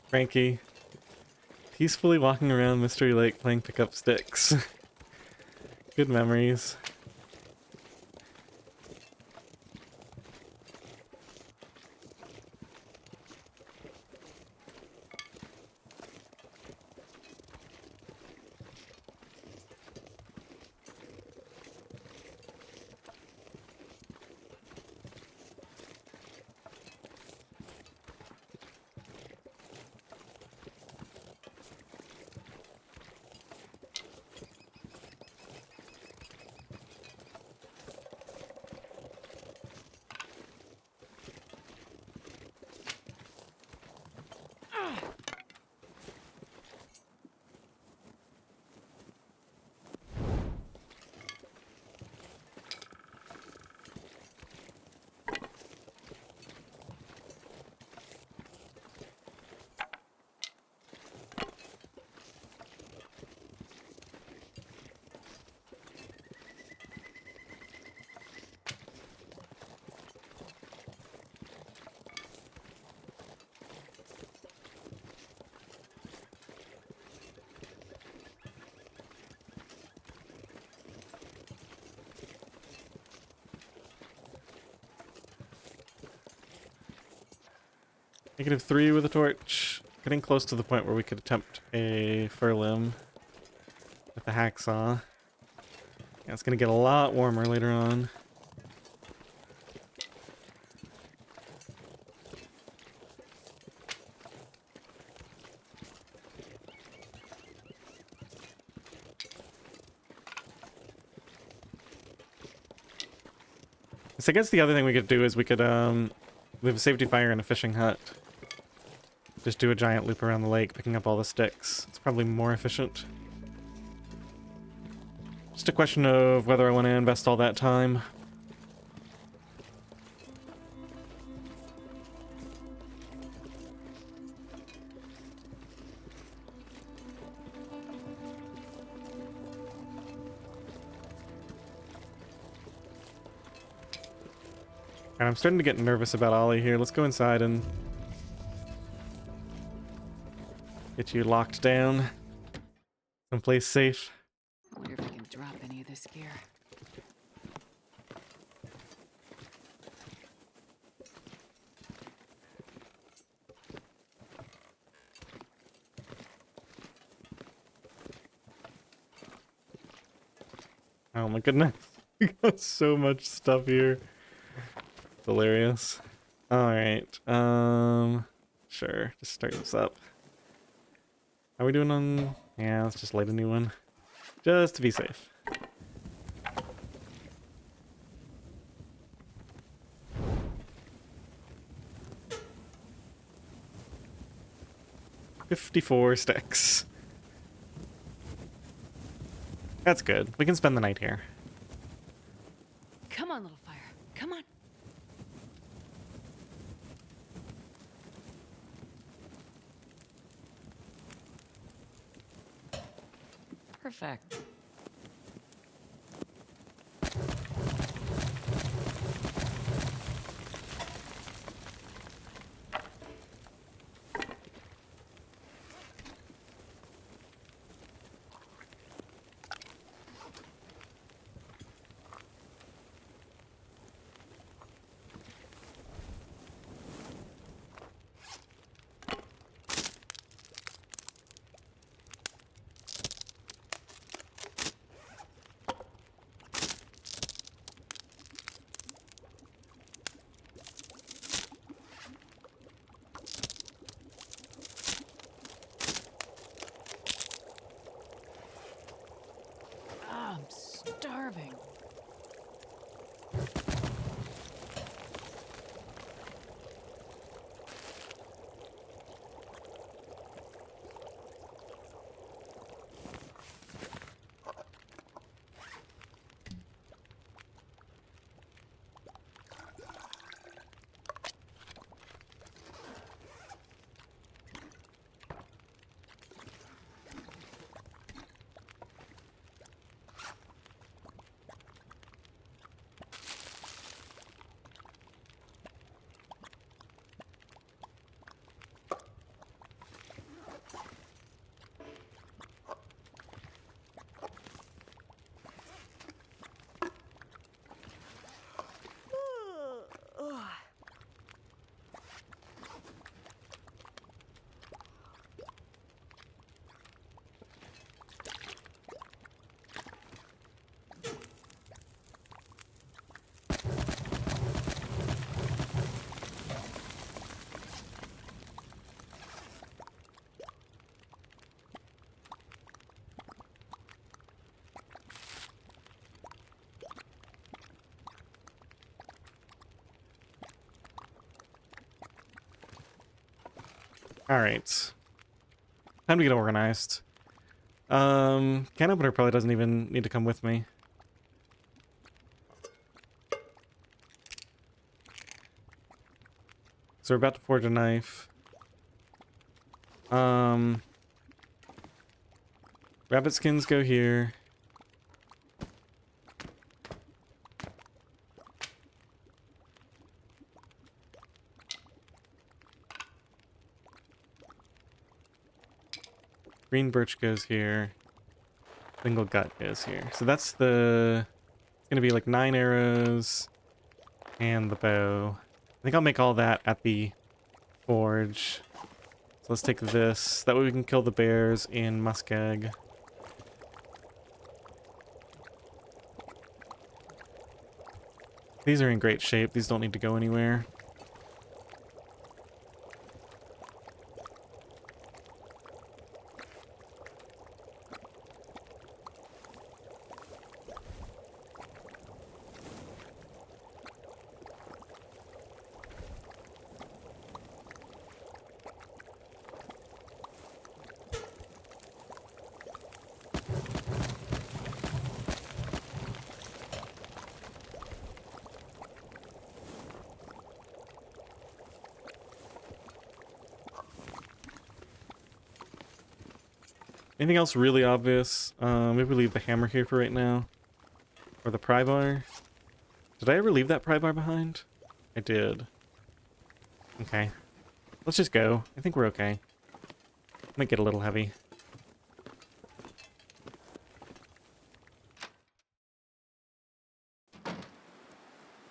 Frankie peacefully walking around Mystery Lake playing pickup sticks. Good memories. -3 with a torch. Getting close to the point where we could attempt a fur limb with the hacksaw. Yeah, it's gonna get a lot warmer later on. So I guess the other thing we could do is we could, we have a safety fire and a fishing hut. Just do a giant loop around the lake, picking up all the sticks. It's probably more efficient. Just a question of whether I want to invest all that time. And I'm starting to get nervous about Ollie here. Let's go inside and get you locked down. Someplace safe. I wonder if I can drop any of this gear. Oh my goodness. We got so much stuff here. It's hilarious. Alright, sure. Just start this up. How are we doing on... Yeah, let's just light a new one. Just to be safe. $54 sticks. That's good. We can spend the night here. Come on, little fire. Come on. Perfect. I'm starving. Alright. Time to get organized. Can opener probably doesn't even need to come with me. So we're about to forge a knife. Rabbit skins go here. Green birch goes here. Single gut goes here. So that's the... It's gonna be like 9 arrows and the bow. I think I'll make all that at the forge. So let's take this. That way we can kill the bears in Muskeg. These are in great shape. These don't need to go anywhere. Anything else really obvious? Maybe leave the hammer here for right now. Or the pry bar. Did I ever leave that pry bar behind? I did. Okay. Let's just go. I think we're okay. Might get a little heavy.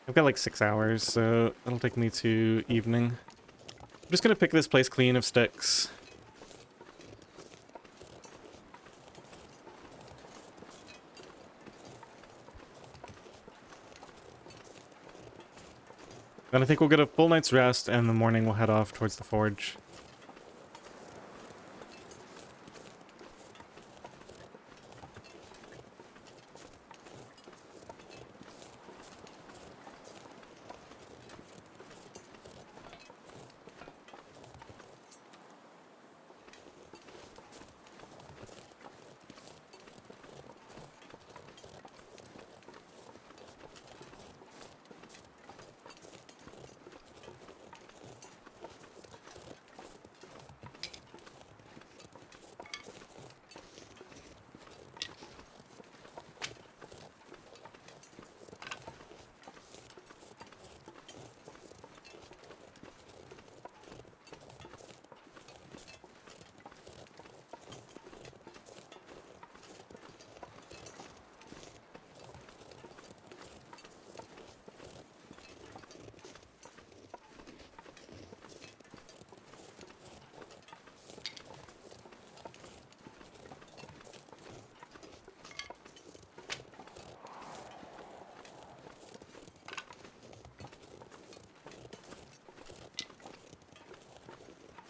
I've got like 6 hours, so that'll take me to evening. I'm just gonna pick this place clean of sticks. Then I think we'll get a full night's rest, and in the morning we'll head off towards the forge.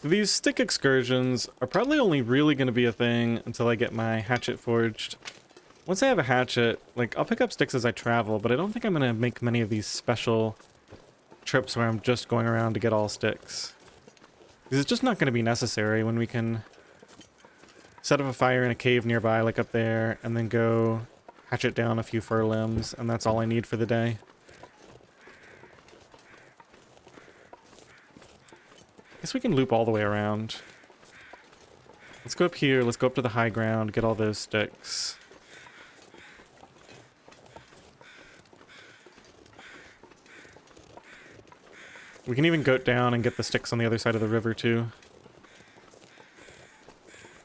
These stick excursions are probably only really going to be a thing until I get my hatchet forged. Once I have a hatchet, like, I'll pick up sticks as I travel, but I don't think I'm going to make many of these special trips where I'm just going around to get all sticks. Because it's just not going to be necessary when we can set up a fire in a cave nearby, like up there, and then go hatchet down a few fir limbs, and that's all I need for the day. Guess we can loop all the way around. Let's go up here, let's go up to the high ground, get all those sticks. We can even goat down and get the sticks on the other side of the river too.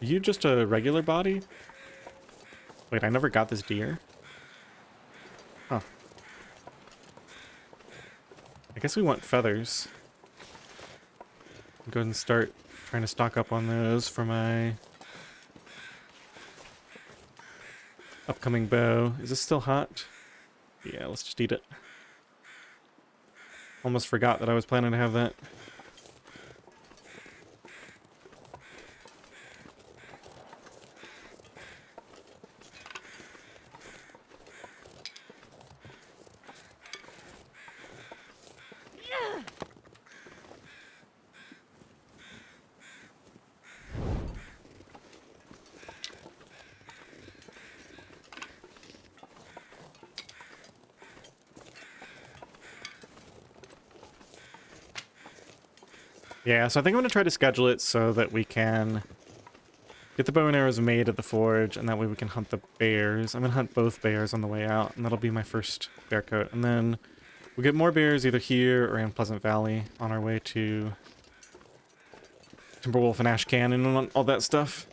Are you just a regular body? Wait, I never got this deer? Huh. I guess we want feathers. Go ahead and start trying to stock up on those for my upcoming bow. Is this still hot? Yeah, let's just eat it. Almost forgot that I was planning to have that. Yeah, so I think I'm going to try to schedule it so that we can get the bow and arrows made at the forge, and that way we can hunt the bears. I'm going to hunt both bears on the way out, and that'll be my first bear coat. And then we'll get more bears either here or in Pleasant Valley on our way to Timberwolf and Ash Canyon and all that stuff.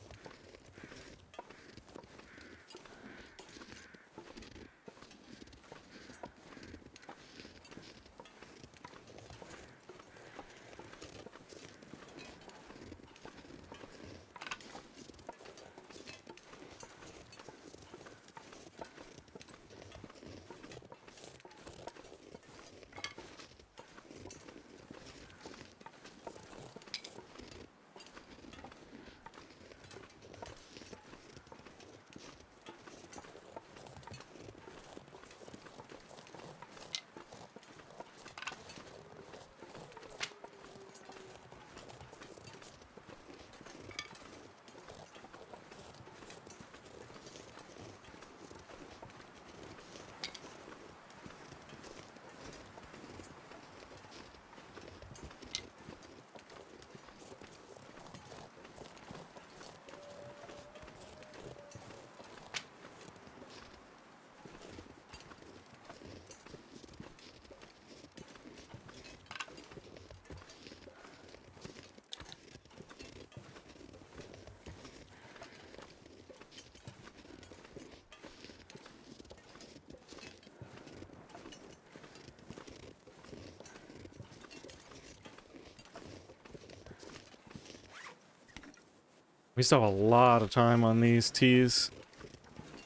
We still have a lot of time on these tees.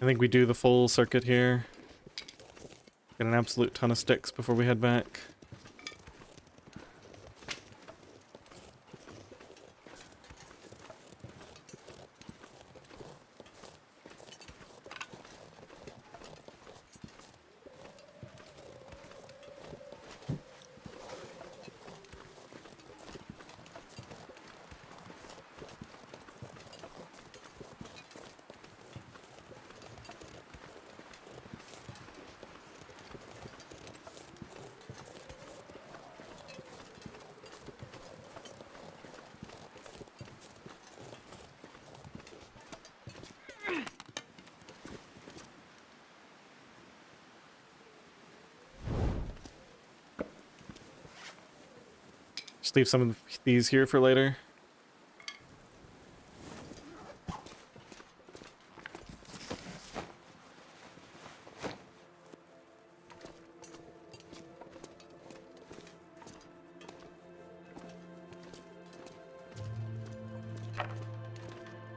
I think we do the full circuit here. Get an absolute ton of sticks before we head back. Just leave some of these here for later.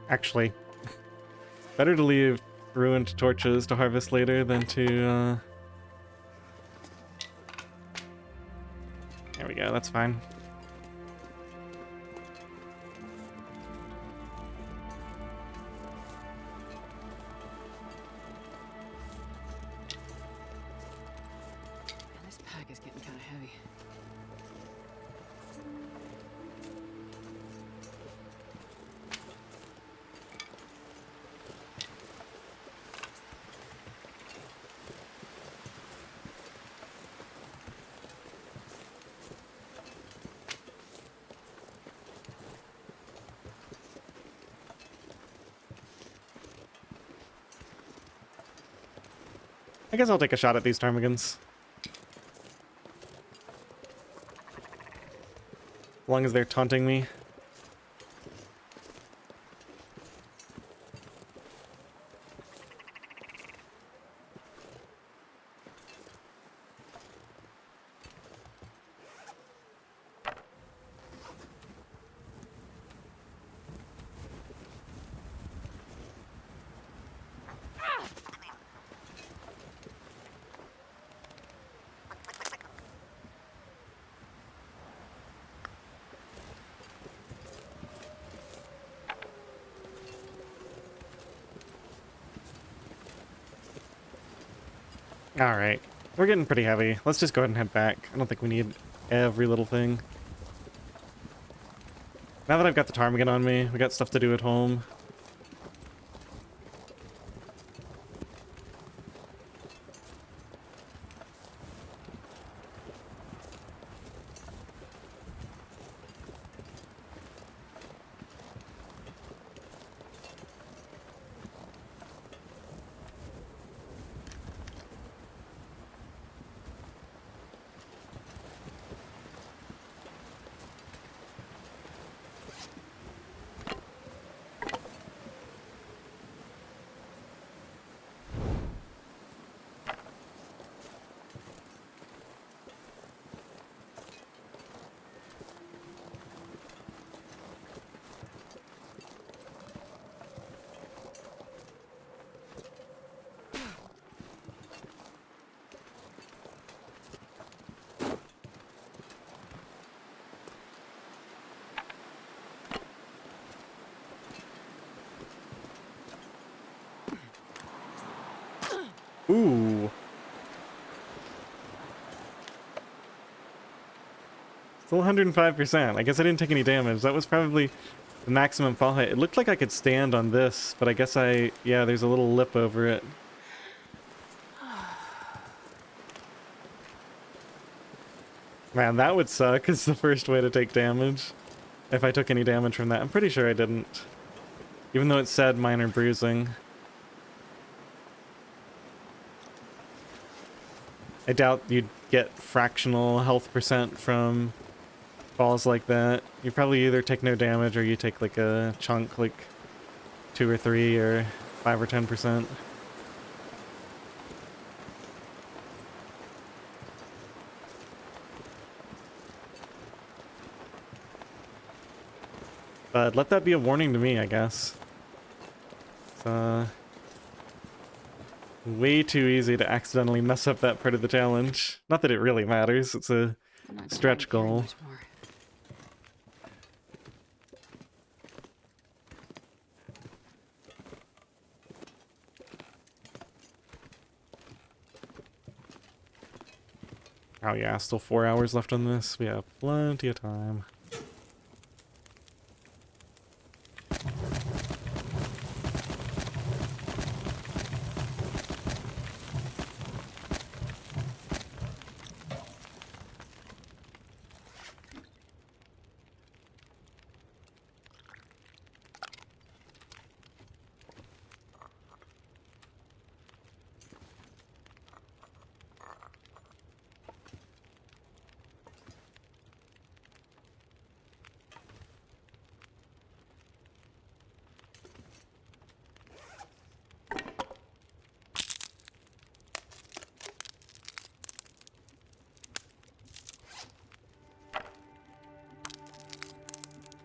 Actually, better to leave ruined torches to harvest later than to, There we go, that's fine. Man, this pack is getting kind of heavy. I guess I'll take a shot at these ptarmigans. As long as they're taunting me. Alright. We're getting pretty heavy. Let's just go ahead and head back. I don't think we need every little thing. Now that I've got the ptarmigan on me, we got stuff to do at home. Ooh. Still 105%. I guess I didn't take any damage. That was probably the maximum fall height. It looked like I could stand on this, but I guess yeah, there's a little lip over it. Man, that would suck. It's the first way to take damage. If I took any damage from that. I'm pretty sure I didn't. Even though it said minor bruising. I doubt you'd get fractional health percent from falls like that. You probably either take no damage or you take like a chunk, like 2 or 3 or 5 or 10%. But let that be a warning to me, I guess. It's way too easy to accidentally mess up that part of the challenge. Not that it really matters, it's a I'm not stretch tired of hearing goal. much more. Oh yeah, still 4 hours left on this. We have plenty of time.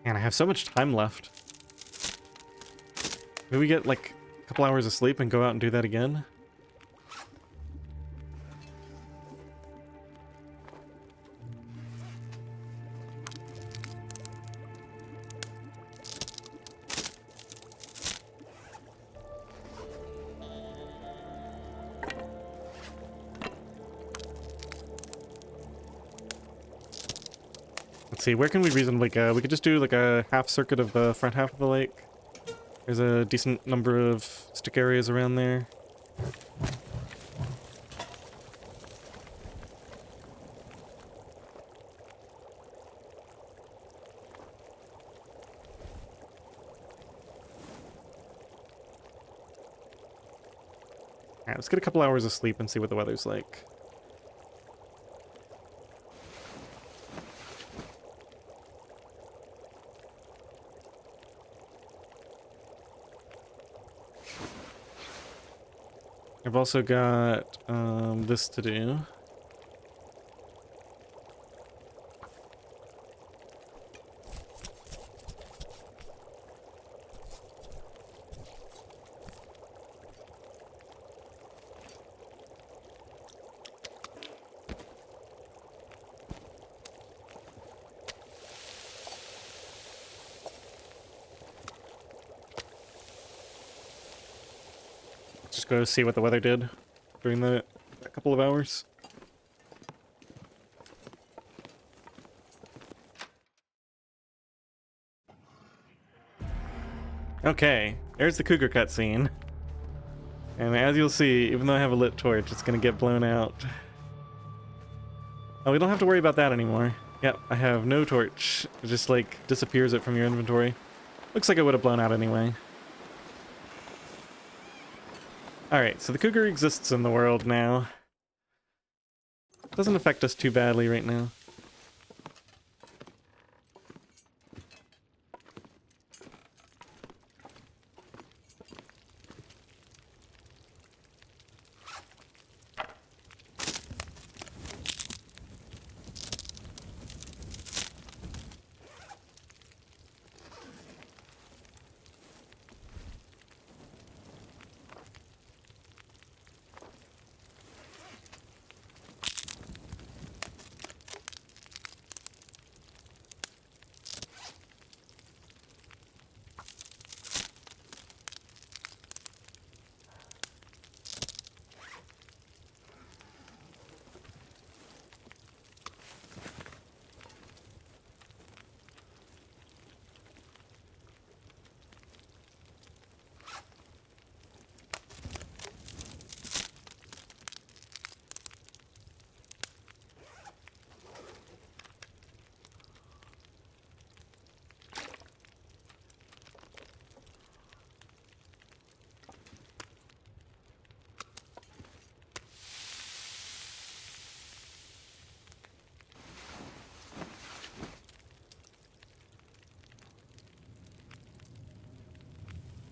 Man, I have so much time left. Maybe we get like a couple hours of sleep and go out and do that again? Let's see, where can we reasonably go? We could just do like a half circuit of the front half of the lake. There's a decent number of stick areas around there. Alright, let's get a couple hours of sleep and see what the weather's like. I've also got this to do. Just go see what the weather did during that couple of hours. Okay, there's the cougar cutscene. And as you'll see, even though I have a lit torch, it's gonna get blown out. Oh, we don't have to worry about that anymore. Yep, I have no torch. It just like disappears it from your inventory. Looks like it would have blown out anyway. Alright, so the cougar exists in the world now. Doesn't affect us too badly right now.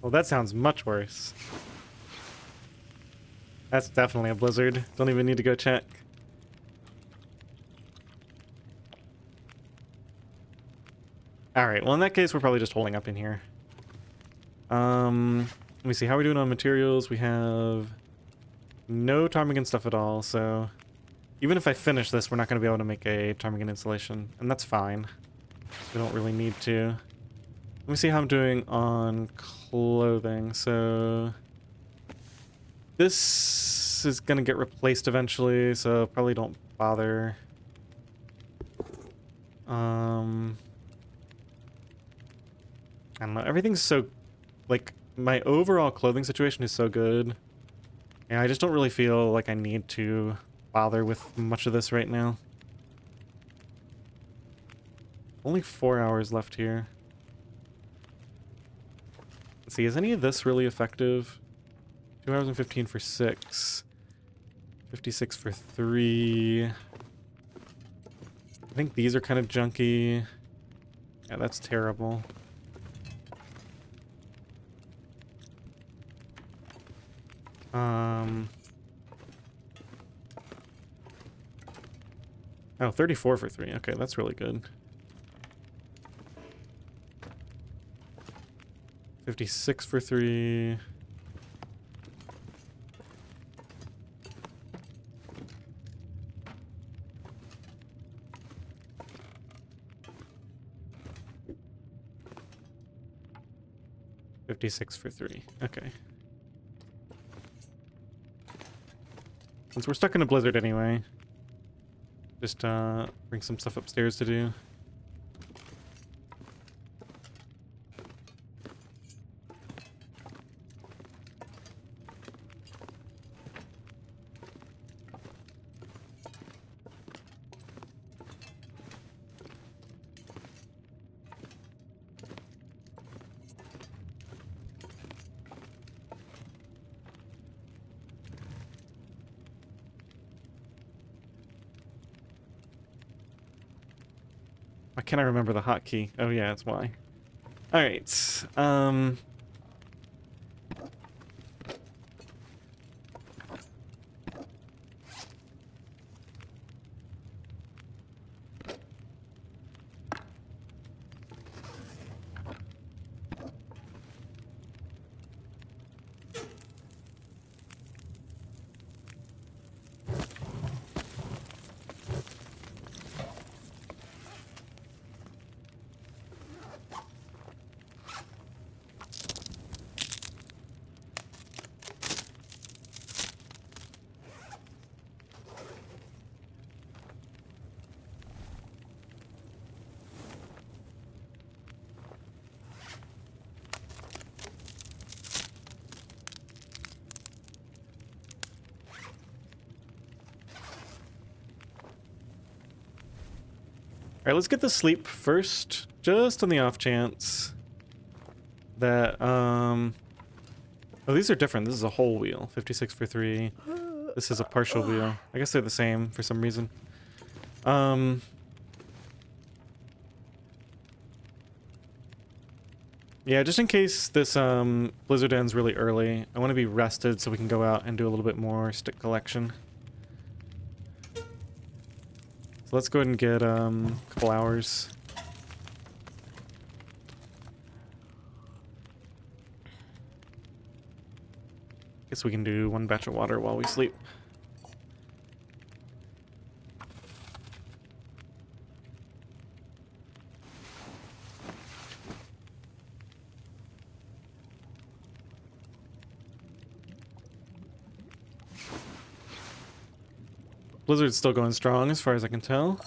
Well, that sounds much worse. That's definitely a blizzard. Don't even need to go check. Alright, well in that case, we're probably just holding up in here. Let me see, how are we doing on materials? We have no ptarmigan stuff at all, so even if I finish this, we're not going to be able to make a ptarmigan installation, and that's fine. We don't really need to. Let me see how I'm doing on clothing. So this is going to get replaced eventually, so probably don't bother. I don't know, everything's so, like, my overall clothing situation is so good. And I just don't really feel like I need to bother with much of this right now. Only 4 hours left here. Let's see, is any of this really effective? 2 hours and 15 for 6. 56 for 3. I think these are kind of junky. Yeah, that's terrible. Oh, 34 for 3. Okay, that's really good. 56 for 3. $56 for 3. Okay. Since we're stuck in a blizzard anyway, just bring some stuff upstairs to do. Why can't I remember the hotkey? Oh yeah, that's why. Alright, alright, let's get the sleep first, just on the off chance that, oh, these are different. This is a whole wheel. 56 for 3. This is a partial wheel. I guess they're the same for some reason. Yeah, just in case this, blizzard ends really early, I want to be rested so we can go out and do a little bit more stick collection. So let's go ahead and get, a couple hours. Guess we can do one batch of water while we sleep. Blizzard's still going strong as far as I can tell.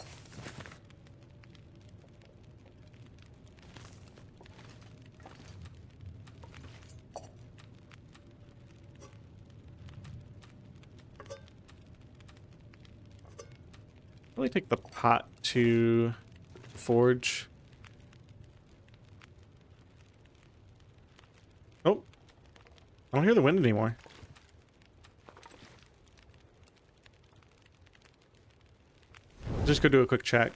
Really take the pot to forge. Oh, I don't hear the wind anymore. Just go do a quick check.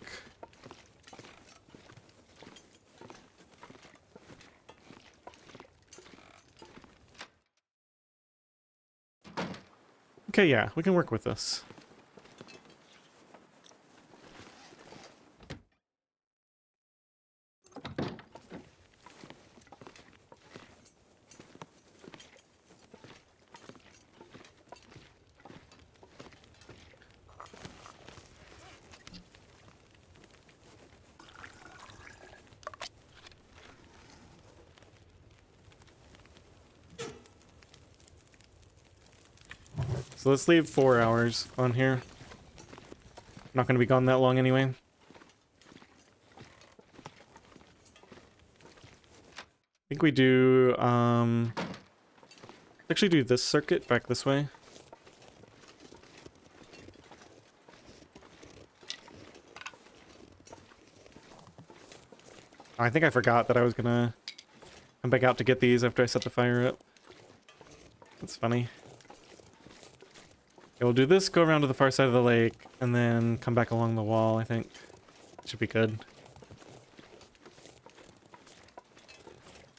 Okay, yeah, we can work with this. So let's leave 4 hours on here. Not going to be gone that long anyway. I think we do, actually do this circuit back this way. I think I forgot that I was gonna come back out to get these after I set the fire up. That's funny. Okay, we'll do this, go around to the far side of the lake, and then come back along the wall, I think. Should be good.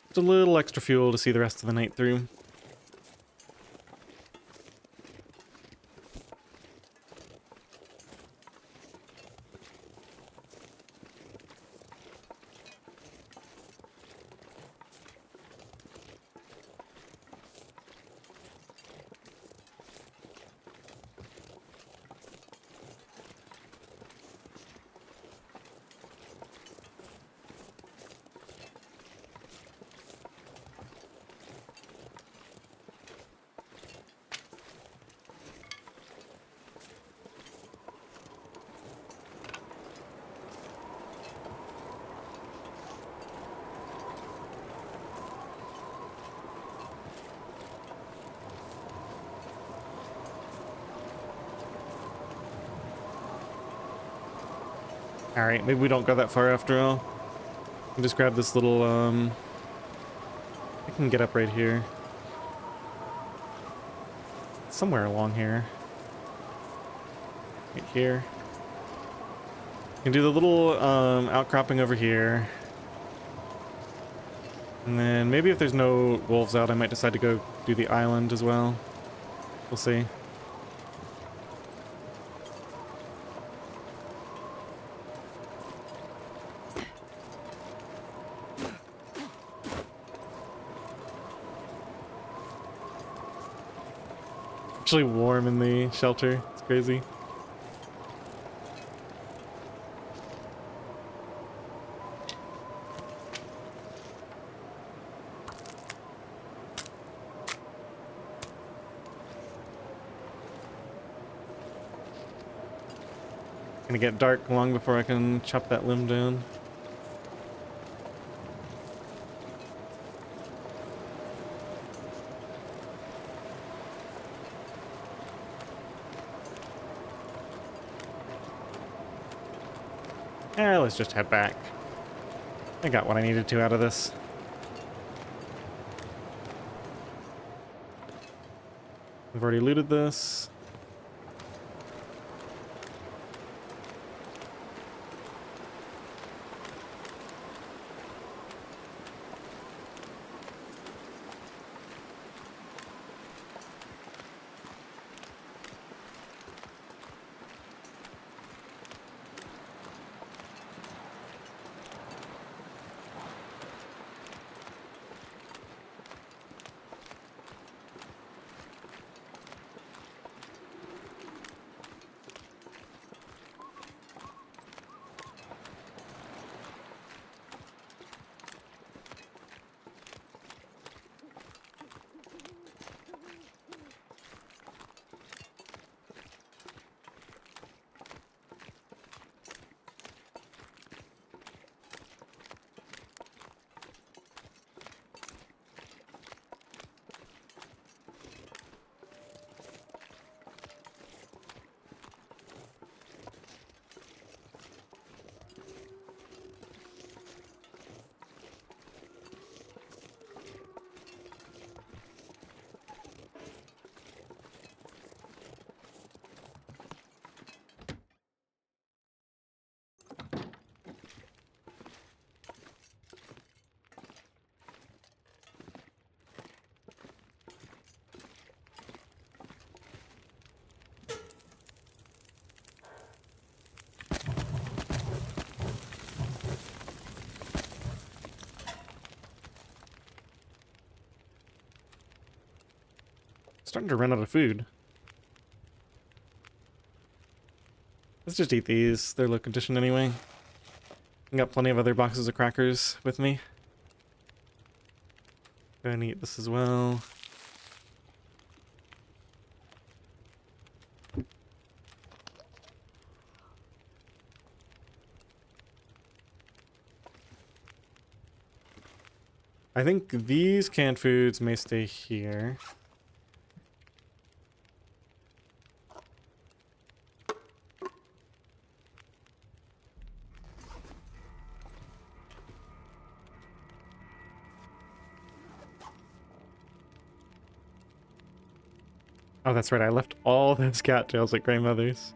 Just a little extra fuel to see the rest of the night through. Alright, maybe we don't go that far after all. I'll just grab this little, I can get up right here. Somewhere along here. Right here. You can do the little, outcropping over here. And then maybe if there's no wolves out, I might decide to go do the island as well. We'll see. Actually warm in the shelter. It's crazy. Gonna get dark long before I can chop that limb down. Let's just head back. I got what I needed to out of this. We've already looted this. Starting to run out of food. Let's just eat these. They're low condition anyway. I got plenty of other boxes of crackers with me. Go and eat this as well. I think these canned foods may stay here. Oh, that's right. I left all those cattails at grandmother's.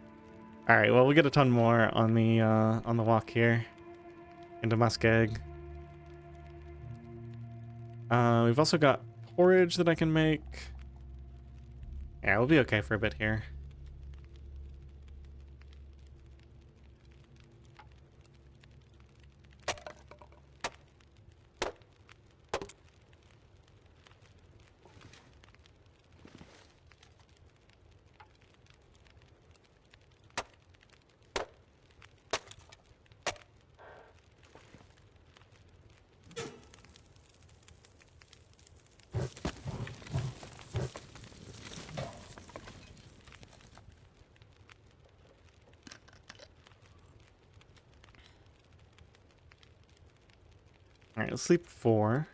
All right. Well, we'll get a ton more on the walk here into Muskeg. We've also got porridge that I can make. Yeah, we'll be okay for a bit here. All right, let's sleep 4.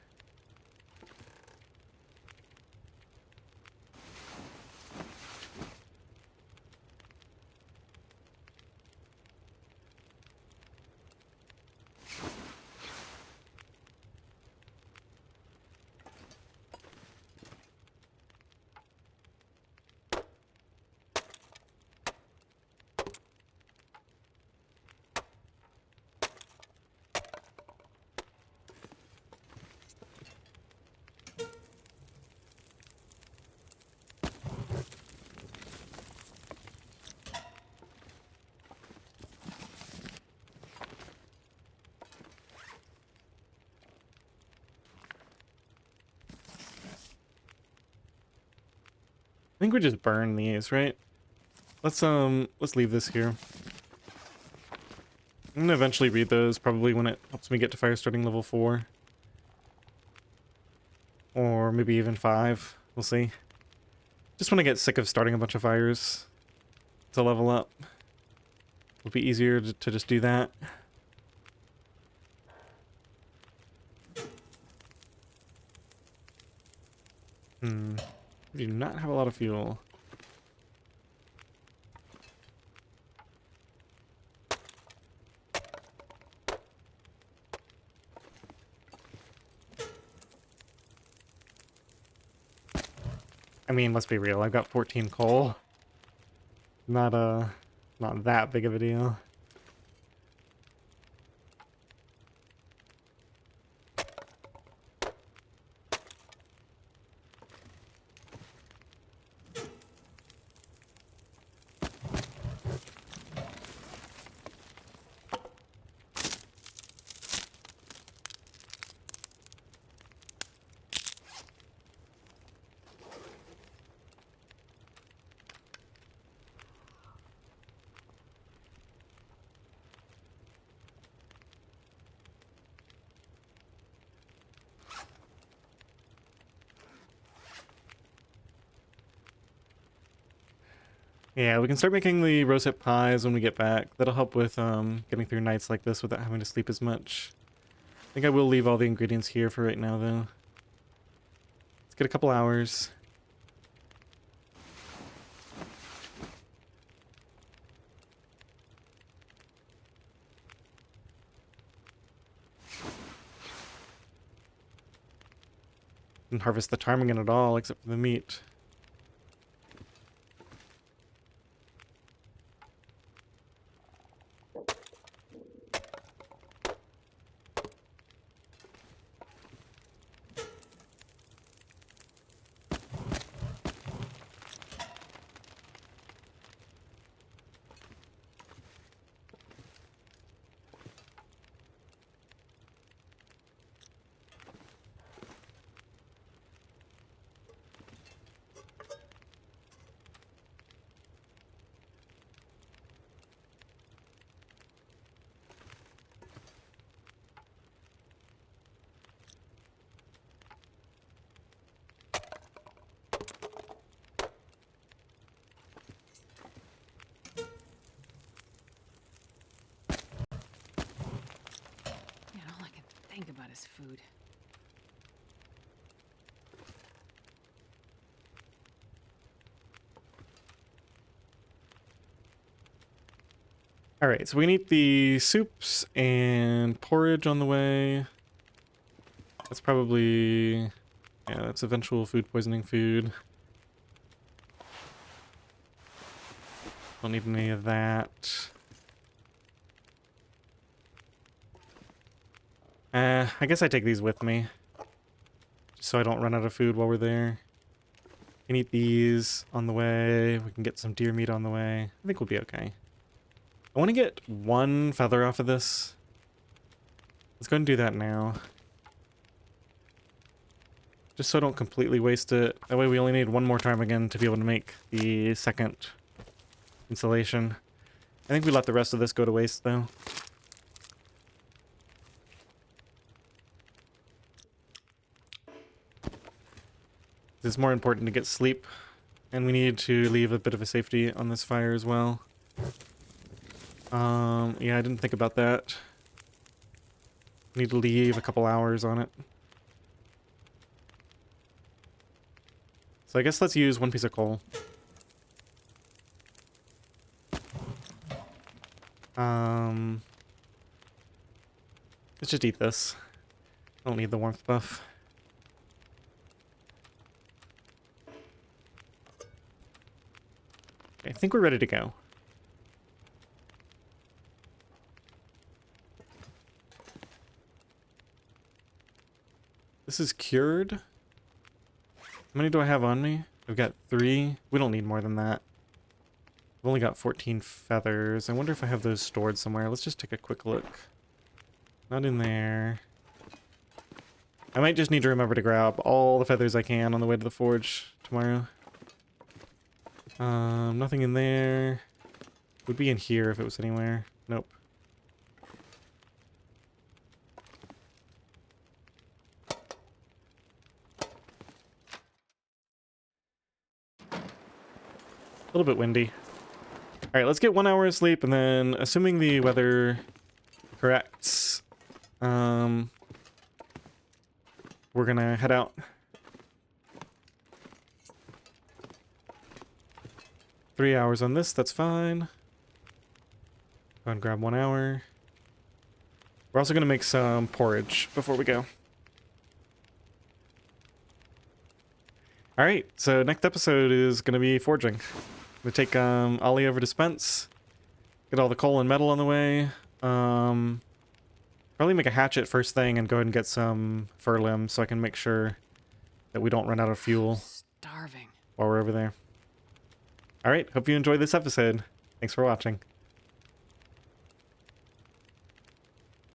I think we just burn these, right? Let's leave this here. I'm gonna eventually read those, probably when it helps me get to fire starting level 4. Or maybe even 5. We'll see. Just want to get sick of starting a bunch of fires to level up. It'll be easier to just do that. We do not have a lot of fuel. I mean, let's be real. I've got 14 coal. Not that big of a deal. Yeah, we can start making the rosehip pies when we get back. That'll help with getting through nights like this without having to sleep as much. I think I will leave all the ingredients here for right now, though. Let's get a couple hours. And harvest the ptarmigan at all, except for the meat. Man, all I can think about is food. All right, so we need the soups and porridge on the way. That's probably, yeah, that's eventual food poisoning food. Don't need any of that. I guess I take these with me, just so I don't run out of food while we're there. We can eat these on the way. We can get some deer meat on the way. I think we'll be okay. I want to get one feather off of this. Let's go and do that now. Just so I don't completely waste it. That way we only need one more time again to be able to make the second installation. I think we let the rest of this go to waste though. It's more important to get sleep, and we need to leave a bit of a safety on this fire as well. Yeah, I didn't think about that. Need to leave a couple hours on it. So I guess let's use one piece of coal. Let's just eat this. I don't need the warmth buff. Okay, I think we're ready to go. This is cured. How many do I have on me? I've got 3. We don't need more than that. I've only got 14 feathers. I wonder if I have those stored somewhere. Let's just take a quick look. Not in there. I might just need to remember to grab all the feathers I can on the way to the forge tomorrow. Nothing in there. Would be in here if it was anywhere. Nope. A little bit windy. Alright, let's get 1 hour of sleep, and then, assuming the weather corrects, we're gonna head out. 3 hours on this, that's fine. Go ahead and grab 1 hour. We're also gonna make some porridge before we go. Alright, so next episode is gonna be forging. We take Ollie over to Spence, get all the coal and metal on the way. Probably make a hatchet first thing and go ahead and get some fir limbs so I can make sure that we don't run out of fuel Starving. while we're over there. Alright, hope you enjoyed this episode. Thanks for watching.